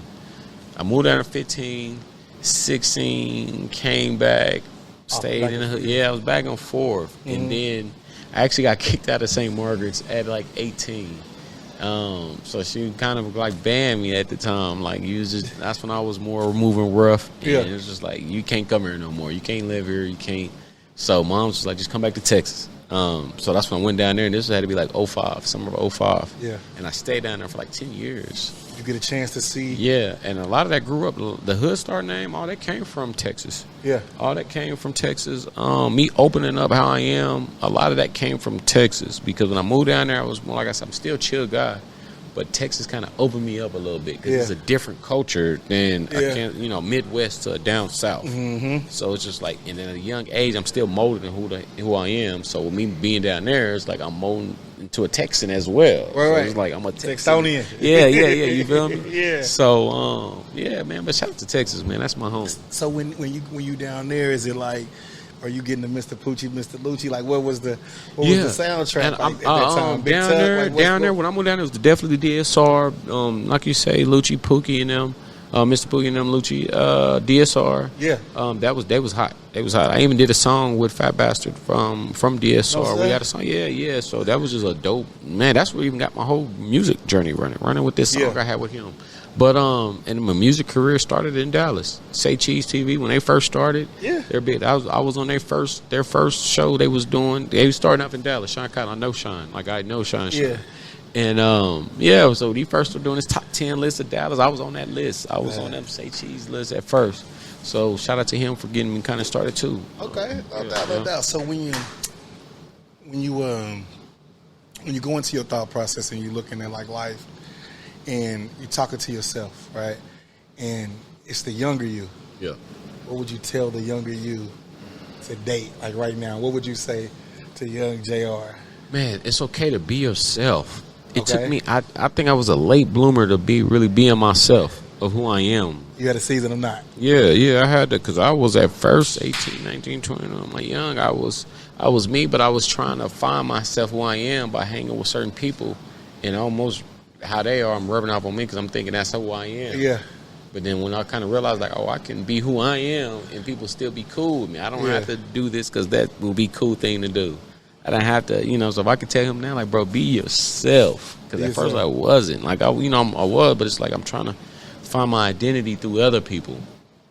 I moved down at 15, 16, came back, stayed in the hood. Yeah, I was back on 4th. And then I actually got kicked out of St. Margaret's at like 18. So she kind of like banned me at the time. Like that's when I was more moving rough. And it was just like, you can't come here no more. You can't live here. You can't. So mom was like, just come back to Texas. So that's when I went down there, and this had to be like 05, summer of 05. Yeah. And I stayed down there for like 10 years. You get a chance to see. Yeah, and a lot of that grew up, the HoodStar name, all that came from Texas. Yeah. All that came from Texas. Me opening up how I am, a lot of that came from Texas, because when I moved down there, I was more, like I said, I'm still a chill guy. But Texas kind of opened me up a little bit, because it's a different culture than Midwest to down south. So it's just like, and at a young age, I'm still molded in who I am. So with me being down there, it's like I'm molding into a Texan as well. Right, so it's like I'm a Texanian. Yeah, you feel me? Yeah. So man. But shout out to Texas, man. That's my home. So when you down there, is it like, are you getting the Mr. Poochie, Mr. Lucci? Like, what was the soundtrack like at that time? Down there, when I moved down there, it was definitely DSR. Like you say, Lucci, Pookie, and them. Mr. Pookie and them, Lucci, DSR. Yeah. They was hot. They was hot. I even did a song with Fat Bastard from DSR. We had a song. Yeah. So that was just a dope, man. That's where even got my whole music journey running with this song I had with him. But and my music career started in Dallas. Say Cheese TV, when they first started. Yeah. They're big. I was on their first show they was doing. They was starting off in Dallas. Sean Cotton, I know Sean. Like I know Sean. Yeah. And so when he first was doing his top 10 list of Dallas, I was on that list. I was on them Say Cheese list at first. So shout out to him for getting me kind of started too. Okay, no doubt. So when you go into your thought process and you're looking at like life, and you're talking to yourself, right? And it's the younger you. Yeah. What would you tell the younger you to date, like right now? What would you say to young JR? Man, it's okay to be yourself. It took me, I think I was a late bloomer to really being myself, of who I am. You had a season of not. Yeah, I had to, because I was at first 18, 19, 20. I'm like young. I was me, but I was trying to find myself who I am by hanging with certain people, and almost how they are, I'm rubbing off on me, because I'm thinking that's who I am. Yeah. But then when I kind of realized, like, I can be who I am and people still be cool with me. I don't have to do this because that will be a cool thing to do. I don't have to, so if I could tell him now, like, bro, be yourself. Because at first I wasn't. Like, I was, but it's like I'm trying to find my identity through other people.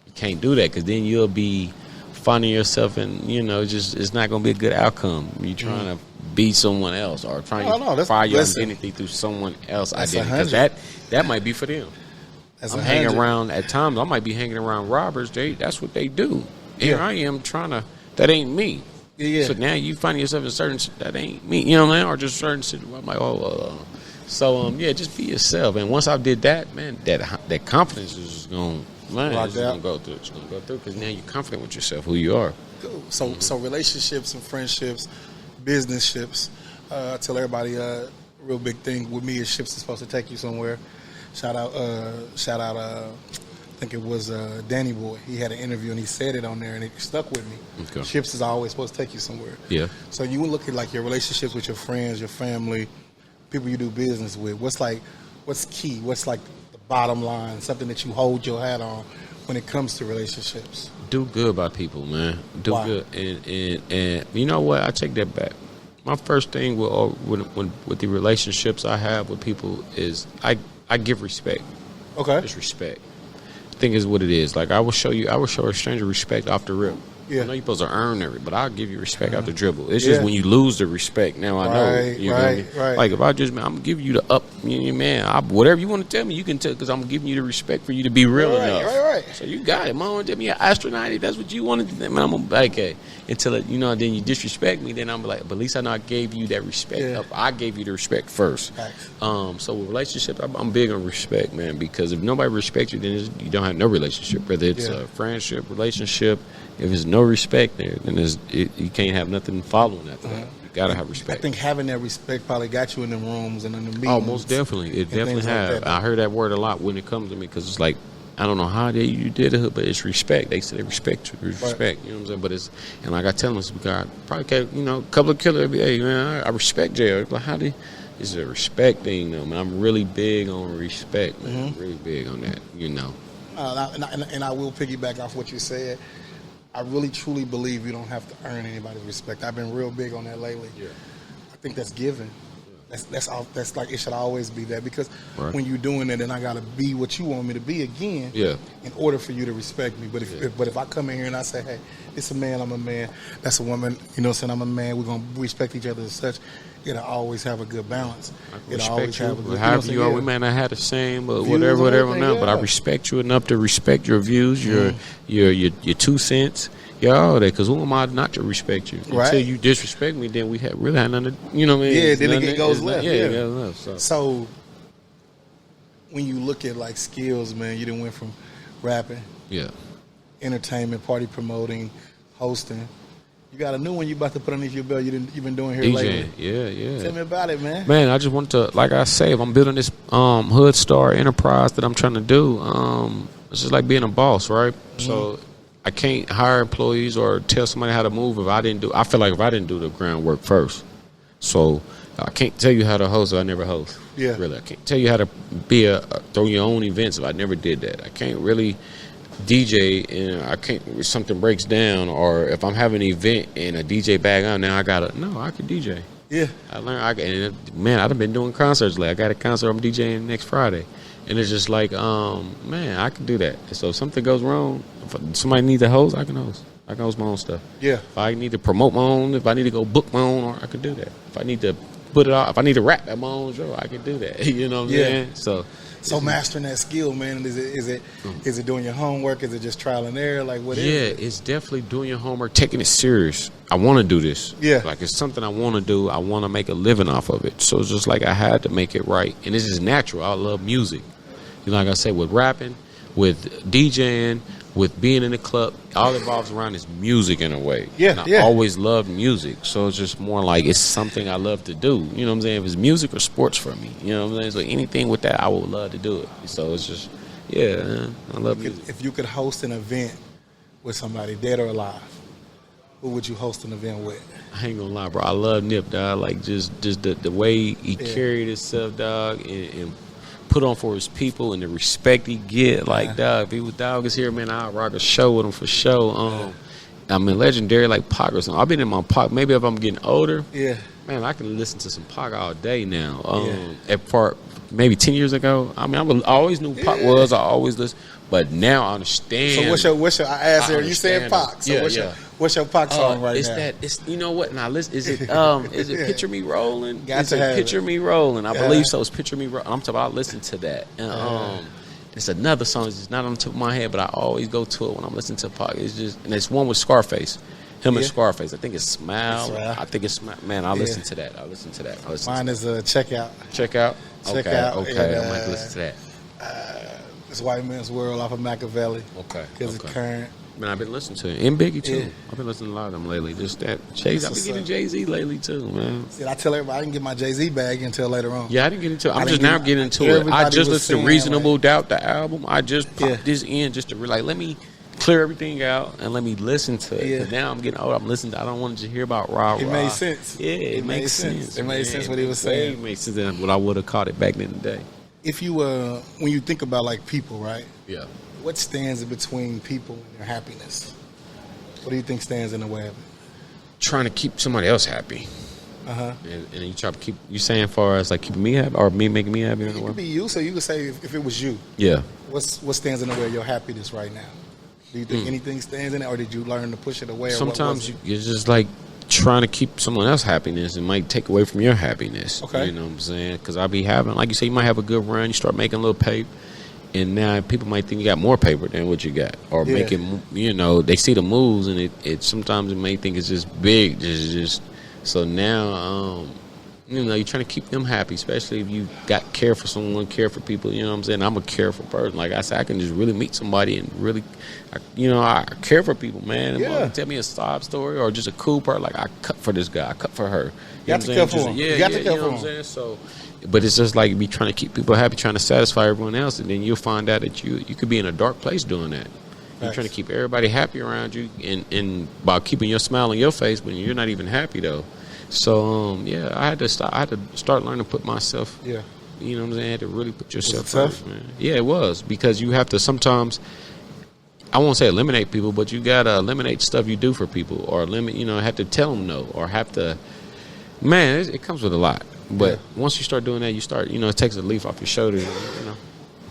You can't do that, because then you'll be finding yourself and, just it's not going to be a good outcome. You're trying to be someone else, or trying to find your identity through someone else's identity, because that might be for them. I'm hanging around at times. I might be hanging around robbers. That's what they do. Here I am trying to. That ain't me. Yeah. So now you find yourself in certain. That ain't me. You know what I mean? Or just certain situations. I'm like, So just be yourself. And once I did that, man, that confidence is just going. Man, it's gonna go through. It's gonna go through, because now you're confident with yourself, who you are. Cool. So relationships and friendships, business ships. I tell everybody a real big thing with me is ships is supposed to take you somewhere. Shout out I think it was Danny Boy. He had an interview and he said it on there and it stuck with me. Okay. Ships is always supposed to take you somewhere. Yeah. So you look at like your relationships with your friends, your family, people you do business with. What's key? What's like the bottom line? Something that you hold your hat on when it comes to relationships? Do good by people, man. Do good. And you know what? I take that back. My first thing with the relationships I have with people is I give respect. Okay. Just respect. I think is what it is. Like I will show a stranger respect off the rip. Yeah. I know you're supposed to earn it, but I'll give you respect out the dribble. It's just when you lose the respect. Now I know. You know what I mean? Right. Like if I'm gonna give you the up, man. Whatever you want to tell me, you can tell, because I'm giving you the respect for you to be real enough. Right. So you got it. Mom, tell me an astronaut. That's what you wanted. Man, I'm gonna okay. Until then you disrespect me. Then I'm like, but at least I know I gave you that respect. Yeah. I gave you the respect first. So with relationships, I'm big on respect, man. Because if nobody respects you, then you don't have no relationship. Whether it's a friendship, relationship. If there's no respect there, then you can't have nothing following after that. You gotta have respect. I think having that respect probably got you in the rooms and in the meetings. Oh, most definitely. It definitely have. Like I heard that word a lot when it comes to me, because it's like, I don't know how you did it, but it's respect. They say they respect you. Respect. You know what I'm saying? But it's, and like I tell them, we got probably a couple of killers. Hey, man, I respect JR. Like it's a respect thing, though, man. I'm really big on respect, man. Really big on that, And I will piggyback off what you said. I really truly believe you don't have to earn anybody's respect. I've been real big on that lately. Yeah. I think that's given. That's like it should always be that, because when you're doing it, then I gotta be what you want me to be again. Yeah. In order for you to respect me. But if I come in here and I say, hey, it's a man, I'm a man. That's a woman. You know what I'm saying? I'm a man. We're gonna respect each other as such. It'll always have a good balance. It'll always have a good. However you are, we may not have the same, but whatever. Now, but I respect you enough to respect your views, your 2 cents. Yeah, all that, because who am I not to respect you? Until you disrespect me, then we really have nothing to, you know what I mean? Yeah, then it goes left. It goes left. So, when you look at, like, skills, man, you done went from rapping, entertainment, party promoting, hosting. You got a new one you about to put underneath your belt you've been doing here lately. Yeah. Tell me about it, man. Man, I just want to, like I say, if I'm building this HoodStar enterprise that I'm trying to do, it's just like being a boss, right? Mm-hmm. So I can't hire employees or tell somebody how to move I feel like if I didn't do the groundwork first. So I can't tell you how to host if I never host. Yeah. Really. I can't tell you how to throw your own events if I never did that. I can't really DJ and if something breaks down, or if I'm having an event and a DJ bag on, now I can DJ. Yeah. I learned I've been doing concerts lately. I got a concert I'm DJing next Friday. And it's just like, man, I can do that. So if something goes wrong, if somebody needs a host, I can host. I can host my own stuff. Yeah. If I need to promote my own, if I need to go book my own, I can do that. If I need to put it out, if I need to rap at my own show, I can do that. You know what I'm saying? So mastering that skill, man, is it doing your homework? Is it just trial and error? Like, what is it? Yeah, it's definitely doing your homework, taking it serious. I want to do this. Yeah. Like, it's something I want to do. I want to make a living off of it. So it's just like I had to make it right. And it's just natural. I love music. You know, like I said, with rapping, with DJing, with being in the club, all it revolves around is music in a way. Yeah, and I always loved music. So it's just more like it's something I love to do. You know what I'm saying? If it's music or sports for me. You know what I'm saying? So anything with that, I would love to do it. So it's just, man, I love music. If you could host an event with somebody, dead or alive, who would you host an event with? I ain't gonna lie, bro. I love Nip, dog. Like, just the way he carried himself, dog, and put on for his people and the respect he get. Like, dog, if he was dog is here, man, I'll rock a show with him for sure. I mean, legendary like Pac or something. I've been in my Pac. Maybe if I'm getting older, man, I can listen to some Pac all day now. Maybe 10 years ago, I mean, I always knew Pac was. I always listened, but now I understand. So what's your? I asked her. You said Pac. So what's your Pac song right now? It's you know what? Now listen. Is it Picture Me Rolling? Picture Me Rolling. I believe so. It's Picture Me Rolling. I'm talking about. I listen to that. And it's another song. It's not on the tip of my head, but I always go to it when I'm listening to Pac. It's just, and it's one with Scarface. Him and Scarface. I think it's Smile. I think it's Smile. Man, I listen to that. Mine is Check Out. Check Out. Okay. I'm going to listen to that. It's White Man's World off of Machiavelli. Okay. Because it's current. Man, I've been listening to it. And Biggie, too. I've been listening to a lot of them lately. Just that. Jay-Z. I've been getting Jay-Z lately, too, man. See, I tell everybody I didn't get my Jay-Z bag until later on. Yeah, I didn't get into it. I'm just now getting into it. I just listened to Reasonable Doubt, the album. I just popped this in just to let me clear everything out and let me listen to it. Yeah. Now I'm getting old. I'm listening to I don't want to hear about rah. It made sense. Yeah, it makes sense. It made sense what he was saying. It makes sense than what I would have caught it back in the day. If you when you think about like people, right? Yeah. What stands in between people and their happiness? What do you think stands in the way of it? Trying to keep somebody else happy. And you try to keep you saying far as like keeping me happy or me making me happy. It could be you, so you could say if it was you. Yeah. What stands in the way of your happiness right now? Do you think anything stands in it, or did you learn to push it away? Sometimes you're just like trying to keep someone else's happiness. It might take away from your happiness. Okay. You know what I'm saying? Because I be having, like you say, you might have a good run. You start making a little paper. And now people might think you got more paper than what you got. Or making, they see the moves, and it sometimes it may think it's just big. Just so now, you're trying to keep them happy, especially if you got care for someone, care for people. You know what I'm saying? I'm a careful person. Like I said, I can just really meet somebody and really, I care for people, man. Yeah. Tell me a sob story or just a cool part. Like, I cut for this guy. I cut for her. You got to care for him. You got to care for him. So, but it's just like be trying to keep people happy, trying to satisfy everyone else, and then you'll find out that you could be in a dark place doing that. You're trying to keep everybody happy around you, and by keeping your smile on your face when you're not even happy though. So I had to start learning to put myself you know what I'm saying, had to really put yourself first, man. Yeah, it was, because you have to sometimes, I won't say eliminate people, but you got to eliminate stuff you do for people, or have to tell them no, or have to, man, it comes with a lot. But once you start doing that, you start, it takes a leaf off your shoulder,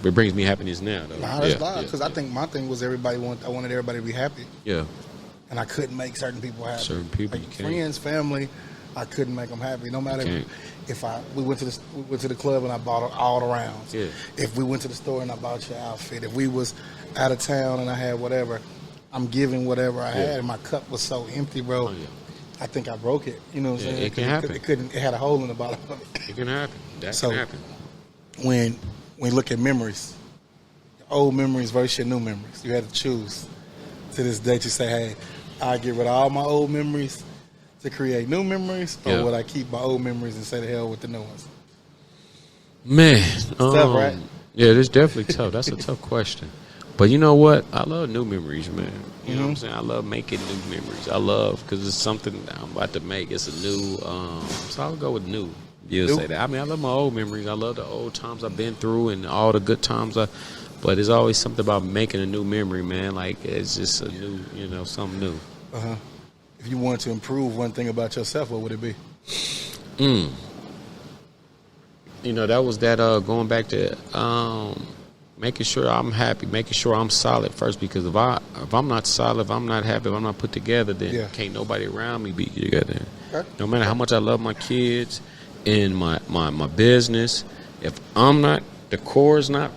It brings me happiness now, though. Nah, that's not, because I think my thing was I wanted everybody to be happy. Yeah. And I couldn't make certain people happy. Certain people, like friends, family, I couldn't make them happy. No matter if we went to the club and I bought all the rounds. Yeah. If we went to the store and I bought your outfit. If we was out of town and I had whatever, I'm giving whatever I had, and my cup was so empty, bro. Oh, yeah. I think I broke it. You know what I'm saying? It can happen. It had a hole in the bottom of it. It can happen. That can happen. When we look at memories, old memories versus your new memories, you had to choose. To this day, to say, hey, I get rid of all my old memories to create new memories, or would I keep my old memories and say the hell with the new ones? Man, tough, right? Yeah, it's definitely tough. That's a tough question. But you know what? I love new memories, man. You know what I'm saying? I love making new memories. I love, because it's something that I'm about to make. It's a new, so I'll go with new. You'll say that. I mean, I love my old memories. I love the old times I've been through and all the good times. But it's always something about making a new memory, man. Like, it's just a new, something new. Uh-huh. If you wanted to improve one thing about yourself, what would it be? That was that going back to making sure I'm happy, making sure I'm solid first. Because if I'm not solid, if I'm not happy, if I'm not put together, then can't nobody around me be together. Okay. No matter how much I love my kids and my business, if I'm not, the core is not,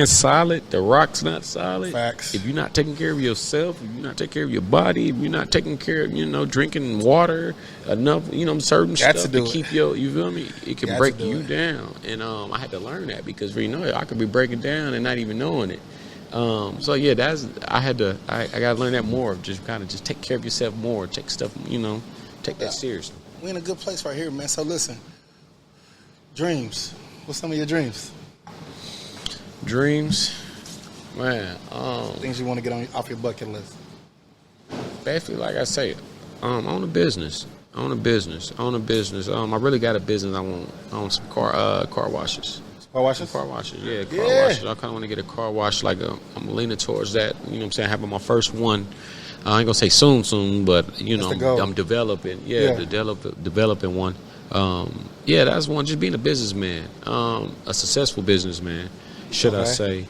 solid, the rock's not solid. Facts. If you're not taking care of yourself, if you're not taking care of your body, if you're not taking care of, drinking water enough, certain stuff to keep you feel me? It can break you down. And I had to learn that, because I could be breaking down and not even knowing it. So yeah, I gotta learn that more. Just kind of just take care of yourself more. Take stuff, take that seriously. We're in a good place right here, man. So listen, dreams. What's some of your dreams? Dreams, man. Things you want to get off your bucket list. Basically, like I say, own a business. I really got a business. I own some car washes. Car washes? Car washes, yeah. Car washes. I kind of want to get a car wash. Like I'm leaning towards that. You know what I'm saying? Having my first one. I ain't gonna say soon, but I'm developing. Developing one. That's one. Just being a businessman, a successful businessman, should I say?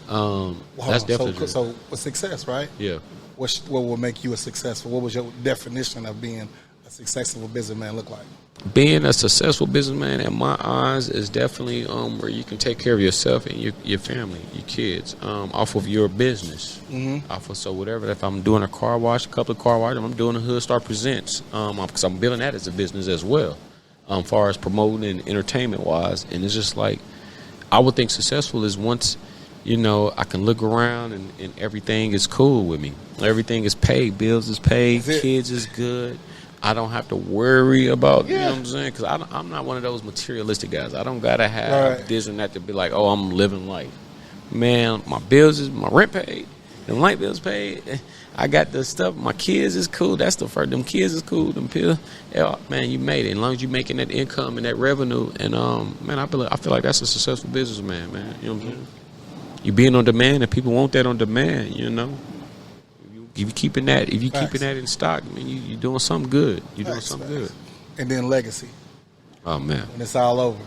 That's definitely so. With success, right? Yeah. What will make you a successful? What was your definition of being a successful businessman look like? Being a successful businessman, in my eyes, is definitely where you can take care of yourself and your family, your kids, off of your business. Mm-hmm. So whatever, if I'm doing a car wash, a couple of car washes, I'm doing a HoodStar Presents, because I'm building that as a business as well, far as promoting and entertainment wise. And it's just like, I would think successful is once, I can look around and everything is cool with me. Everything is paid, bills is paid, kids is good. I don't have to worry about, you know what I'm saying? Because I'm not one of those materialistic guys. I don't got to have this and that to be like, oh, I'm living life. Man, my rent paid. The light bills paid. I got the stuff. My kids is cool. That's the first. Them kids is cool. Them pills. Man, you made it. As long as you making that income and that revenue. And, man, I feel like that's a successful businessman, man. You know what I'm saying? You being on demand, and people want that on demand, If you keeping that in stock, man, you doing something good. You're doing something good. And then legacy. Oh man, when it's all over,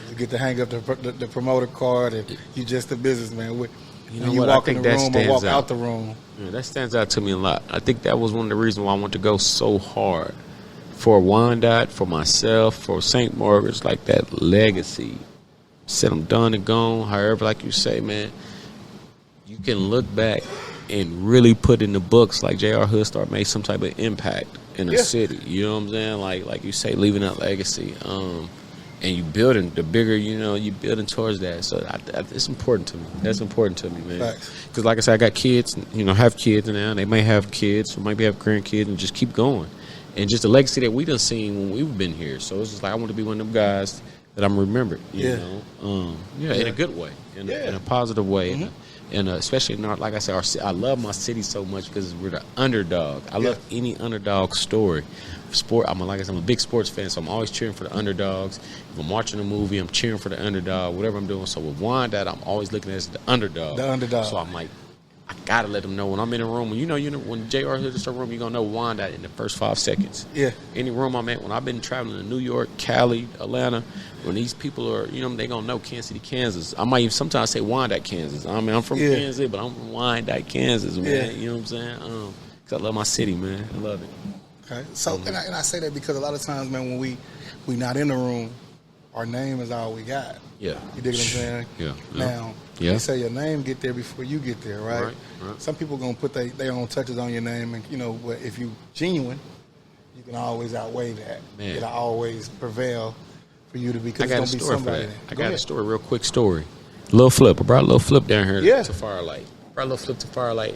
you get to hang up the promoter card, and you just a businessman. You walk in the room or walk out the room. Yeah, that stands out to me a lot. I think that was one of the reasons why I wanted to go so hard for Wyandotte, for myself, for St. Margaret's, like that legacy. Said I'm done and gone. However, like you say, man, you can look back and really put in the books like JR HoodStar made some type of impact in a city. You know what I'm saying? Like you say, leaving that legacy. And you building, the bigger, you building towards that. So it's important to me. That's important to me, man. Because like I said, I got kids, have kids now. They may have kids or maybe have grandkids, and just keep going. And just the legacy that we done seen when we've been here. So it's just like I want to be one of them guys that I'm remembered, you know. In a good way, in a positive way. Mm-hmm. And especially in like I said, I love my city so much because we're the underdog. I love any underdog story. Sport. Like I said, I'm a big sports fan, so I'm always cheering for the underdogs. If I'm watching a movie, I'm cheering for the underdog. Whatever I'm doing. So with Wyandotte, I'm always looking at it as the underdog. The underdog. So I'm like, I gotta let them know when I'm in a room. When when JR hits a room, you're gonna know Wyandotte in the first 5 seconds. Yeah. Any room I'm at, when I've been traveling to New York, Cali, Atlanta, when these people are, they gonna know Kansas City, Kansas. I might even sometimes say Wyandotte, Kansas. I mean, I'm from Kansas, but I'm from Wyandotte, Kansas, man. Yeah. You know what I'm saying? Cause I love my city, man. I love it. Okay. So, and I say that because a lot of times, man, when we not in the room, our name is all we got. Yeah. You dig what I'm saying? Yeah. Now, they say your name get there before you get there, right? Right. Some people gonna put their own touches on your name, and but if you genuine, you can always outweigh that. Man. It'll always prevail for you to be. I got a story for that. I got a story, real quick story. Little Flip. I brought a Little Flip down here to Firelight. Brought a Little Flip to Firelight,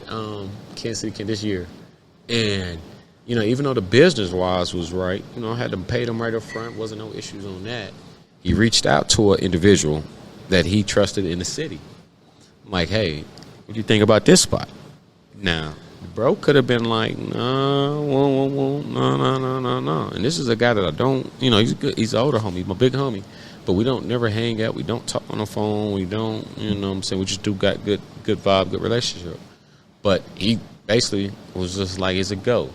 Kansas City this year, and. Even though the business-wise was right, I had to pay them right up front. Wasn't no issues on that. He reached out to an individual that he trusted in the city. I'm like, hey, what do you think about this spot? Now, the bro could have been like, no. And this is a guy that I don't, he's good. He's an older homie. He's my big homie. But we don't never hang out. We don't talk on the phone. We don't, what I'm saying? We just got good vibe, good relationship. But he basically was just like, it's a go.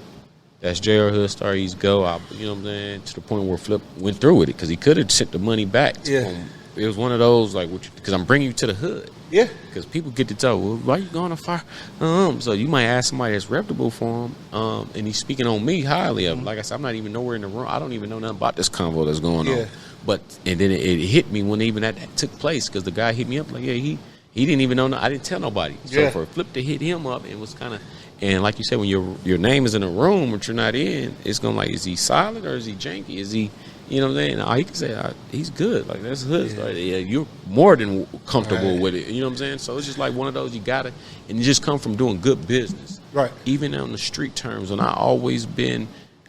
That's JR HoodStar. He's go. You know what I'm saying? To the point where Flip went through with it because he could have sent the money back. Yeah. It was one of those like, because I'm bringing you to the hood. Yeah. Because people get to tell, well, why you going to fire? So you might ask somebody that's reputable for him, and he's speaking on me highly of. Like I said, I'm not even nowhere in the room. I don't even know nothing about this convo that's going on. But and then it hit me when even that took place because the guy hit me up like, he didn't even know. I didn't tell nobody. So for Flip to hit him up, it was kind of. And like you said, when your name is in a room but you're not in, it's going to like, is he solid or is he janky? Is he, you know what I'm saying? He can say, he's good. Like, that's hood. Yeah, you're more than comfortable with it. You know what I'm saying? So it's just like one of those you got to, and you just come from doing good business. Right. Even on the street terms, and I always been,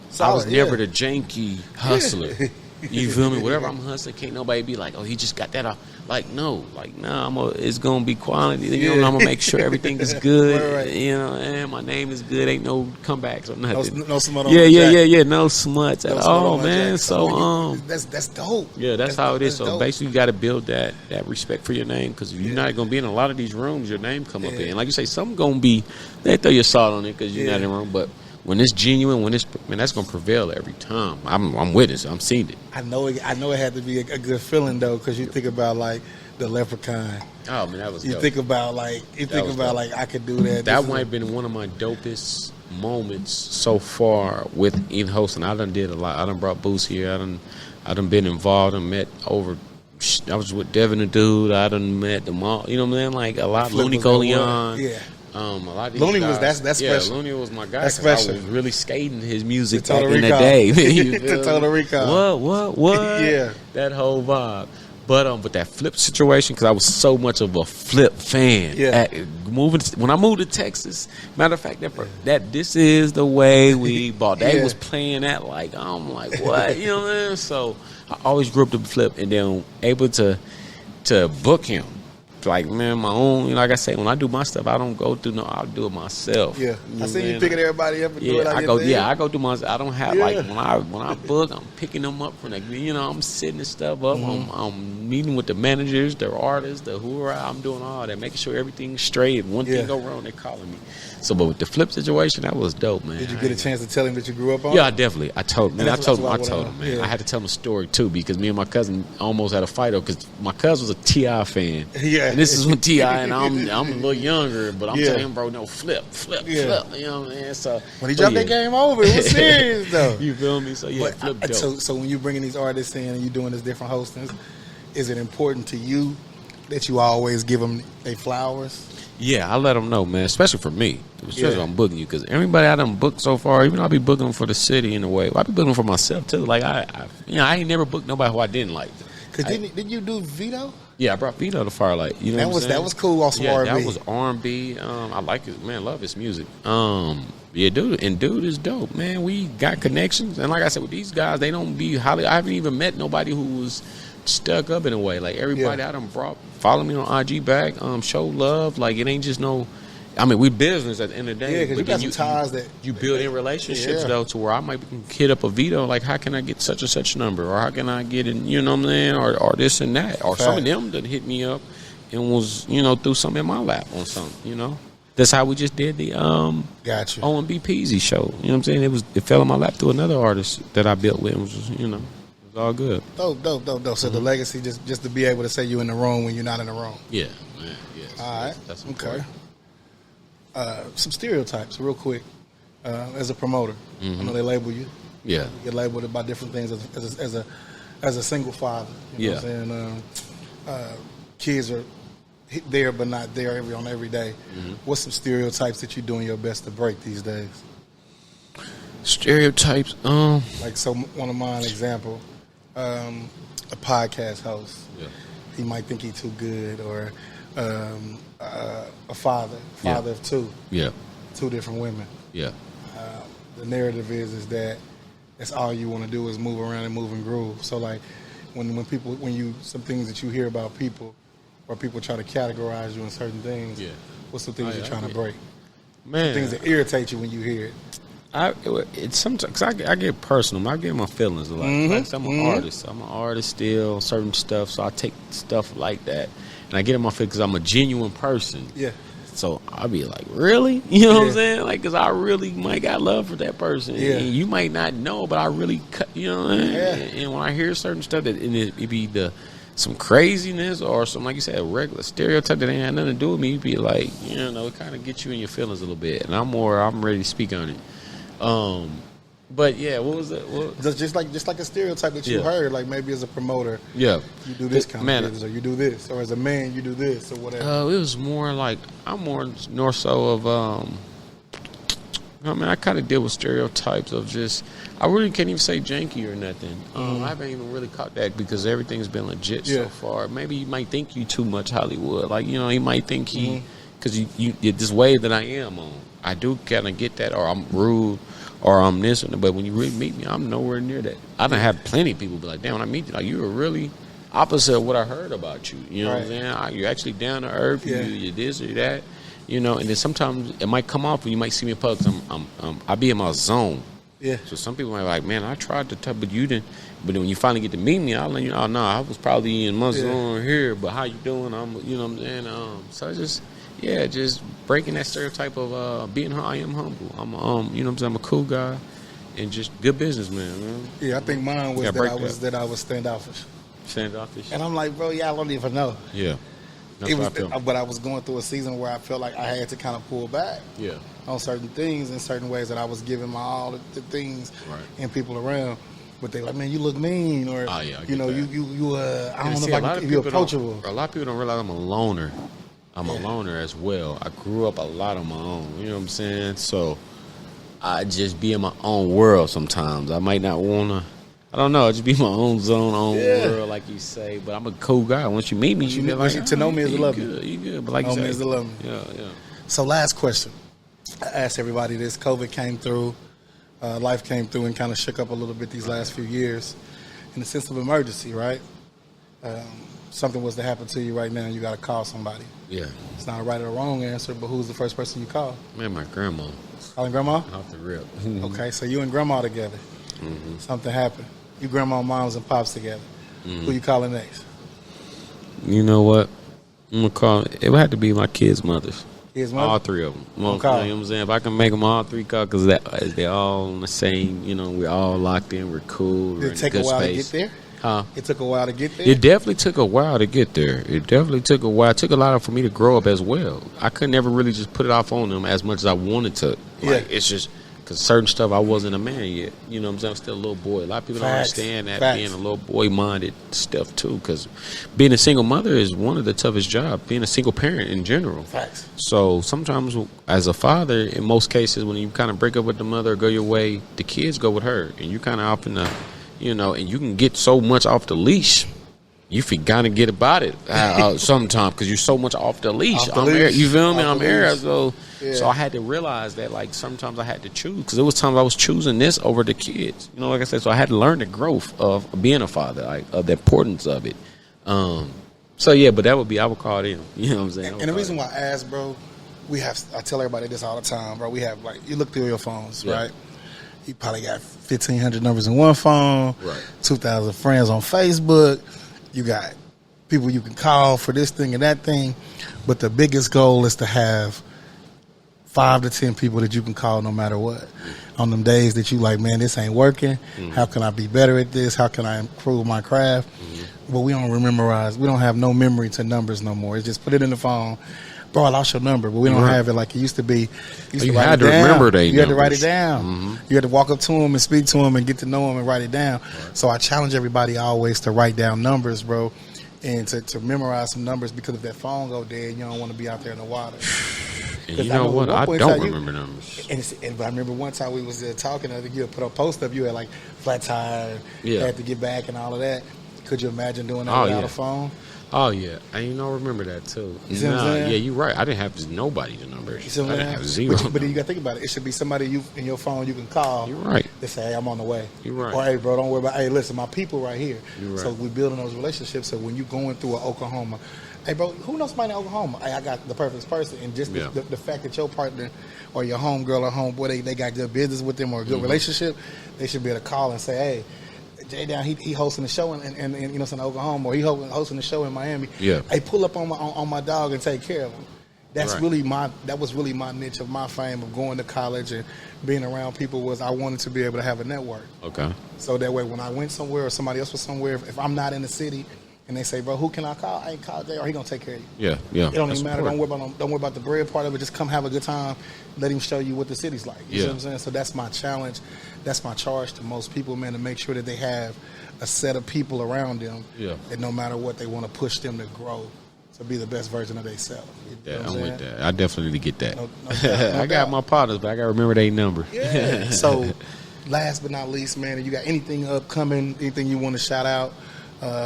solid, I was never the janky hustler. You feel me? Whatever I'm hustling, can't nobody be like, oh, he just got that off. Like, no. Like, nah, it's going to be quality. I'm going to make sure everything is good. Right. And my name is good. Ain't no comebacks or nothing. No smut on Yeah. No smuts at all, man. So, that's dope. Yeah, that's how it is. So, dope. Basically, you got to build that respect for your name because you're not going to be in a lot of these rooms, your name come up in. Like you say, some going to be, they throw your salt on it because you're not in the room, but when it's genuine, that's gonna prevail every time. I'm with it. So I'm seeing it. I know it had to be a good feeling though, because you think about like the Leprechaun. Oh man, that was. You dope. think about like I could do that. That might have been one of my dopest moments so far in hosting. I done did a lot. I done brought Boost here. I done been involved and met over. I was with Devin the Dude. I done met them all. You know what I'm saying? Like a lot. Looney Coleon. Yeah. A lot of these Looney guys, that's special. Looney was my guy. That's special. I was really skating his music back in the day. The Total Recall. What? Yeah. That whole vibe. But that Flip situation, because I was so much of a Flip fan. Yeah. When I moved to Texas, matter of fact, that this is the way we bought. They was playing that like, I'm like, what? You know what I mean? So I always grew up to Flip and then able to book him. Like, man, my own, like I say, when I do my stuff, I don't go through I'll do it myself. Yeah. I see you picking everybody up and do it. I go through my, I don't have, like, when I book, I'm picking them up from I'm setting this stuff up. I'm meeting with the managers, the artists, the I'm doing all that, making sure everything's straight. If one thing go wrong, they're calling me. So, but with the Flip situation, that was dope, man. Did you get a chance to tell him that you grew up on? Yeah, definitely. I told him, man. I told him, man. I had to tell him a story, too, because me and my cousin almost had a fight, because my cousin was a T.I. fan. Yeah. And this is when T.I. and I'm a little younger, but I'm telling him, bro, no, flip. You know what I mean? So when he dropped that game over, it was serious, though. You feel me? So, Flip dope. So when you're bringing these artists in and you're doing this different hostings, is it important to you that you always give them their flowers? Yeah, I let them know, man, especially for me. Especially when I'm booking you, because everybody I done booked so far, even though I be booking them for the city in a way, I be booking them for myself, too. Like, I ain't never booked nobody who I didn't like. Because didn't you do Vito? Yeah, I brought Vito to Firelight. You know that was cool on some R&B. That was R&B. I like it, man. Love his music. Dude is dope, man. We got connections, and like I said, with these guys, they don't be highly. I haven't even met nobody who was stuck up in a way. Like everybody I done brought follow me on IG back. Show love. Like, it ain't just no. I mean, we business at the end of the day. Yeah, because you got some ties that you build in relationships though, to where I might hit up a Vito, like, how can I get such and such number, or how can I get it? You know what I'm saying, or this and that, or some of them that hit me up and was threw something in my lap on something. That's how we just did the Gotcha. O&B Peasy show. You know what I'm saying? It fell in my lap through another artist that I built with. It was it was all good. Dope. So the legacy, just to be able to say you in the room when you're not in the room. Yeah. All right. That's okay. Some stereotypes, real quick. As a promoter, I know they label you. Yeah. You get labeled by different things as a single father. You know what I'm saying? Kids are there but not there on every day. What's some stereotypes that you're doing your best to break these days? Stereotypes, like, so one of mine example, a podcast host. Yeah. He might think he's too good, or a father of two. Yeah. Two different women. Yeah. The narrative is that that's all you want to do is move around and move and groove. So, like, some things that you hear about people, or people try to categorize you in certain things. Yeah. What's the things you're trying to break? Man, things that irritate you when you hear it. It's sometimes I get personal. I get my feelings a lot. Like, I'm an artist. I'm an artist still, certain stuff. So I take stuff like that, and I get in my feelings because I'm a genuine person. Yeah. So I'll be like, really? You know what I'm saying? Like, because I really might got love for that person. Yeah. And you might not know, but I really, and when I hear certain stuff, it be some craziness or some, like you said, a regular stereotype that ain't had nothing to do with me, you be like, it kind of gets you in your feelings a little bit. And I'm ready to speak on it. But yeah, what was it? Just like a stereotype that you heard, like maybe as a promoter, you do this kind of business, or you do this, or as a man, you do this, or whatever. It was more like I'm more so of I kind of deal with stereotypes of just, I really can't even say janky or nothing. I haven't even really caught that because everything's been legit so far. Maybe you might think you too much Hollywood, like he might think because you this wave that I am on, I do kind of get that, or I'm rude. Or I'm this, but when you really meet me, I'm nowhere near that. I done have plenty of people be like, damn, when I meet you, like, you were really opposite of what I heard about you. You know what I'm saying? You're actually down to earth. You're this or that. And then sometimes it might come off when you might see me in public. I be in my zone. Yeah. So some people might be like, man, I tried to tell, but you didn't. But then when you finally get to meet me, I'll let you know, oh, no, I was probably in my zone here, but how you doing? You know what I'm saying? So I just... Yeah, just breaking that stereotype of being I am humble. I'm I'm a cool guy and just good businessman, man. Yeah, I think mine was that I was standoffish. Standoffish. And I'm like, bro, y'all don't even know. Yeah. But I was going through a season where I felt like I had to kind of pull back on certain things in certain ways that I was giving my all the things and people around. But they like, man, you look mean, or I don't know if you're approachable. A lot of people don't realize I'm a loner. I'm a loner as well. I grew up a lot on my own. You know what I'm saying? So I just be in my own world sometimes. I might not want to, I don't know, just be my own zone, world, like you say. But I'm a cool guy. Once you meet me, you feel like, to know me is to love me. You good. But like you say, know me is to love me. Yeah. So last question. I asked everybody this. COVID came through. Life came through and kind of shook up a little bit these last few years. In the sense of emergency, right? Something was to happen to you right now, you got to call somebody. Yeah. It's not a right or a wrong answer, but who's the first person you call? Man, my grandma. Calling grandma? Off the rip. Okay, so you and grandma together. Something happened. You, grandma, moms, and pops together. Who you calling next? You know what? I'm going to call it would have to be my kids' mothers. Kids' mothers? All three of them. You know what I'm saying? If I can make them all three call, because they're all in the same, we're all locked in, we're cool. Did it take a while to get there? Huh? It took a while to get there? It definitely took a while to get there. It took a while. It took a lot for me to grow up as well. I could never really just put it off on them as much as I wanted to. It's just because certain stuff I wasn't a man yet. You know what I'm saying? I'm still a little boy. A lot of people don't understand that being a little boy-minded stuff too, because being a single mother is one of the toughest jobs, being a single parent in general. Facts. So sometimes as a father, in most cases, when you kind of break up with the mother or go your way, the kids go with her, and you kind of off in the... and you can get so much off the leash, you forgot to get about it sometimes because you're so much off the leash. You feel me? I'm here, so I had to realize that, like, sometimes I had to choose, because there was times I was choosing this over the kids. Like I said, so I had to learn the growth of being a father, like, of the importance of it. So yeah, but that would be I would call them. You know what I'm saying? And the reason why I ask, bro, I tell everybody this all the time, bro. We have like you look through your phones, right? You probably got 1,500 numbers in one phone, right? 2,000 friends on Facebook. You got people you can call for this thing and that thing, but the biggest goal is to have 5 to 10 people that you can call no matter what. On them days that you like, man, this ain't working. How can I be better at this? How can I improve my craft? But we don't memorize. We don't have no memory to numbers no more. It's just put it in the phone. Bro, I lost your number, but we don't have it like it used to be. You had to remember they You had to write it down. You had to walk up to them and speak to them and get to know them and write it down. So I challenge everybody always to write down numbers, bro, and to memorize some numbers, because if that phone go dead, you don't want to be out there in the water. And you know what? I don't remember numbers. And I remember one time we was talking, I think you had put a post up, you had like flat tire, had to get back and all of that. Could you imagine doing that without a phone? Oh, yeah. And remember that, too. You see what I'm saying? Yeah, you're right. I didn't have nobody's numbers. You see what I didn't have zero. But you got to think about it. It should be somebody in your phone you can call. You're right. They say, hey, I'm on the way. You're right. Or, hey, bro, don't worry about hey, listen, my people right here. You're right. So we're building those relationships. So when you're going through Oklahoma, hey, bro, who knows somebody in Oklahoma? Hey, I got the perfect person. And just the fact that your partner or your homegirl or homeboy, they got good business with them or a good relationship, they should be able to call and say, hey, Jay Down, he hosting a show in you know, in Oklahoma, or he hosting a show in Miami. Yeah. Hey, pull up on my dog and take care of him. That was really my niche of my fame of going to college and being around people, was I wanted to be able to have a network. Okay. So that way when I went somewhere or somebody else was somewhere, if I'm not in the city and they say, bro, who can I call? I ain't call Jay, or he gonna take care of you. Yeah. It don't even matter. Don't worry about the bread part of it. Just come have a good time. Let him show you what the city's like. You see what I'm saying? So that's my challenge. That's my charge to most people, man, to make sure that they have a set of people around them that no matter what, they want to push them to grow, to be the best version of themselves. Yeah, I'm with that. I definitely get that. No doubt. I got my partners, but I got to remember their number. Yeah. So last but not least, man, you got anything upcoming, anything you want to shout out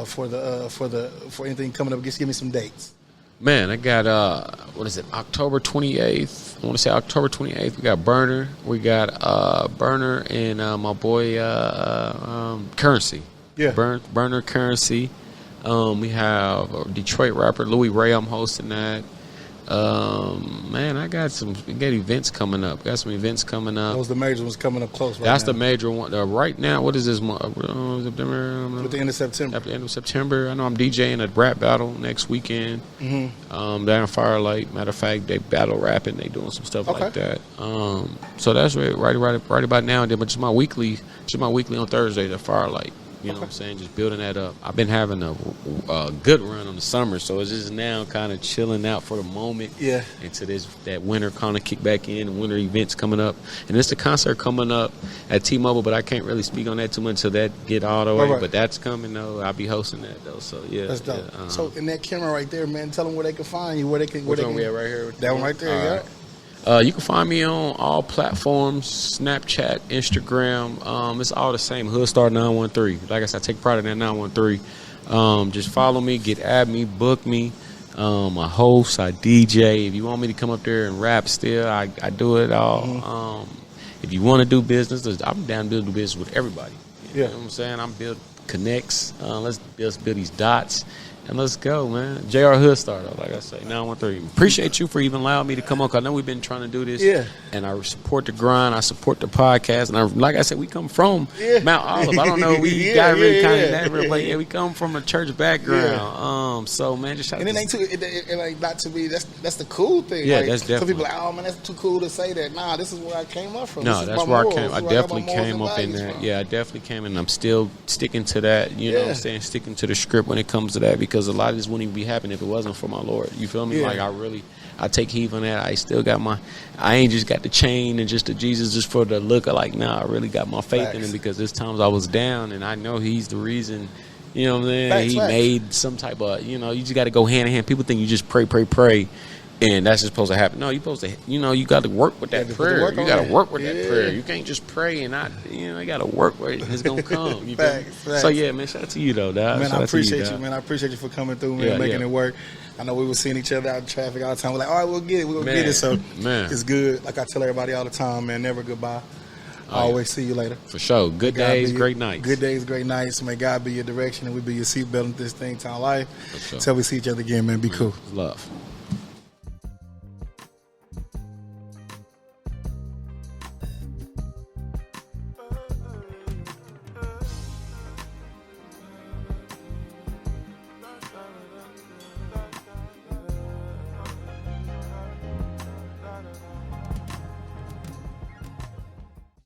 for anything coming up? Just give me some dates. Man, I got, October 28th. I want to say October 28th. We got Burner. We got Burner and my boy Currency. Yeah. Burner, Currency. We have a Detroit rapper, Louis Ray. I'm hosting that. Man, we got events coming up. Got some events coming up. Those are the major ones coming up close right That's now. The major one. Right now, what is this month? September? At the end of September. At the end of September. I know I'm DJing a rap battle next weekend. Down in Firelight. Matter of fact, they battle rapping. They doing some stuff like that. So that's right about now. But just my weekly on Thursday at Firelight. You know what I'm saying? Just building that up. I've been having a good run on the summer, so it's just now kind of chilling out for the moment. Yeah. Until that winter kind of kick back in, winter events coming up. And there's the concert coming up at T-Mobile, but I can't really speak on that too much until that get all the way. Right. But that's coming, though. I'll be hosting that, though. So, yeah. That's dope. Yeah, so, in that camera right there, man, tell them where they can find you. Which one we at right here? That one right there, yeah. Right. You can find me on all platforms, Snapchat, Instagram. It's all the same, HoodStar 913. Like I said, I take pride in that 913. Just follow me, at me, book me. I host, I DJ. If you want me to come up there and rap still, I do it all. If you want to do business, I'm down to do business with everybody. You know what I'm saying? I'm build connects. Let's build these dots. And let's go, man. JR HoodStar, though, like I say, 913. Appreciate you for even allowing me to come on, because I know we've been trying to do this. Yeah. And I support the grind. I support the podcast. And like I said, we come from Mount Olive. I don't know. We got really kind of that real, but we come from a church background. So, man, just shout out. And it ain't not to be, that's the cool thing. Yeah, that's definitely. Some people are like, oh, man, that's too cool to say that. Nah, this is where I came up from. No, that's where I came. I definitely came up in that. Yeah, I definitely came in. I'm still sticking to that, you know what I'm saying? Sticking to the script when it comes to that, because a lot of this wouldn't even be happening if it wasn't for my Lord. You feel me? Like, I take heed on that. I still got I ain't just got the chain and just the Jesus just for the look. I really got my faith in him, because there's times I was down and I know he's the reason, you know what I'm saying? He made some type of, you just got to go hand in hand. People think you just pray, and that's just supposed to happen. No, you're supposed to, you got to work with that prayer. You got to work with that prayer. You can't just pray and not, you got to work with it. It's going to come. So, yeah, man, shout out to you, though, dog. Man, I appreciate you, man. I appreciate you for coming through, man, making it work. I know we were seeing each other out in traffic all the time. We're like, all right, we'll get it. We'll get it. So, it's good. Like I tell everybody all the time, man, never goodbye. Always see you later. For sure. Good days, great nights. Good days, great nights. May God be your direction and we be your seatbelt in this thing called life. Until we see each other again, man. Be cool. Love.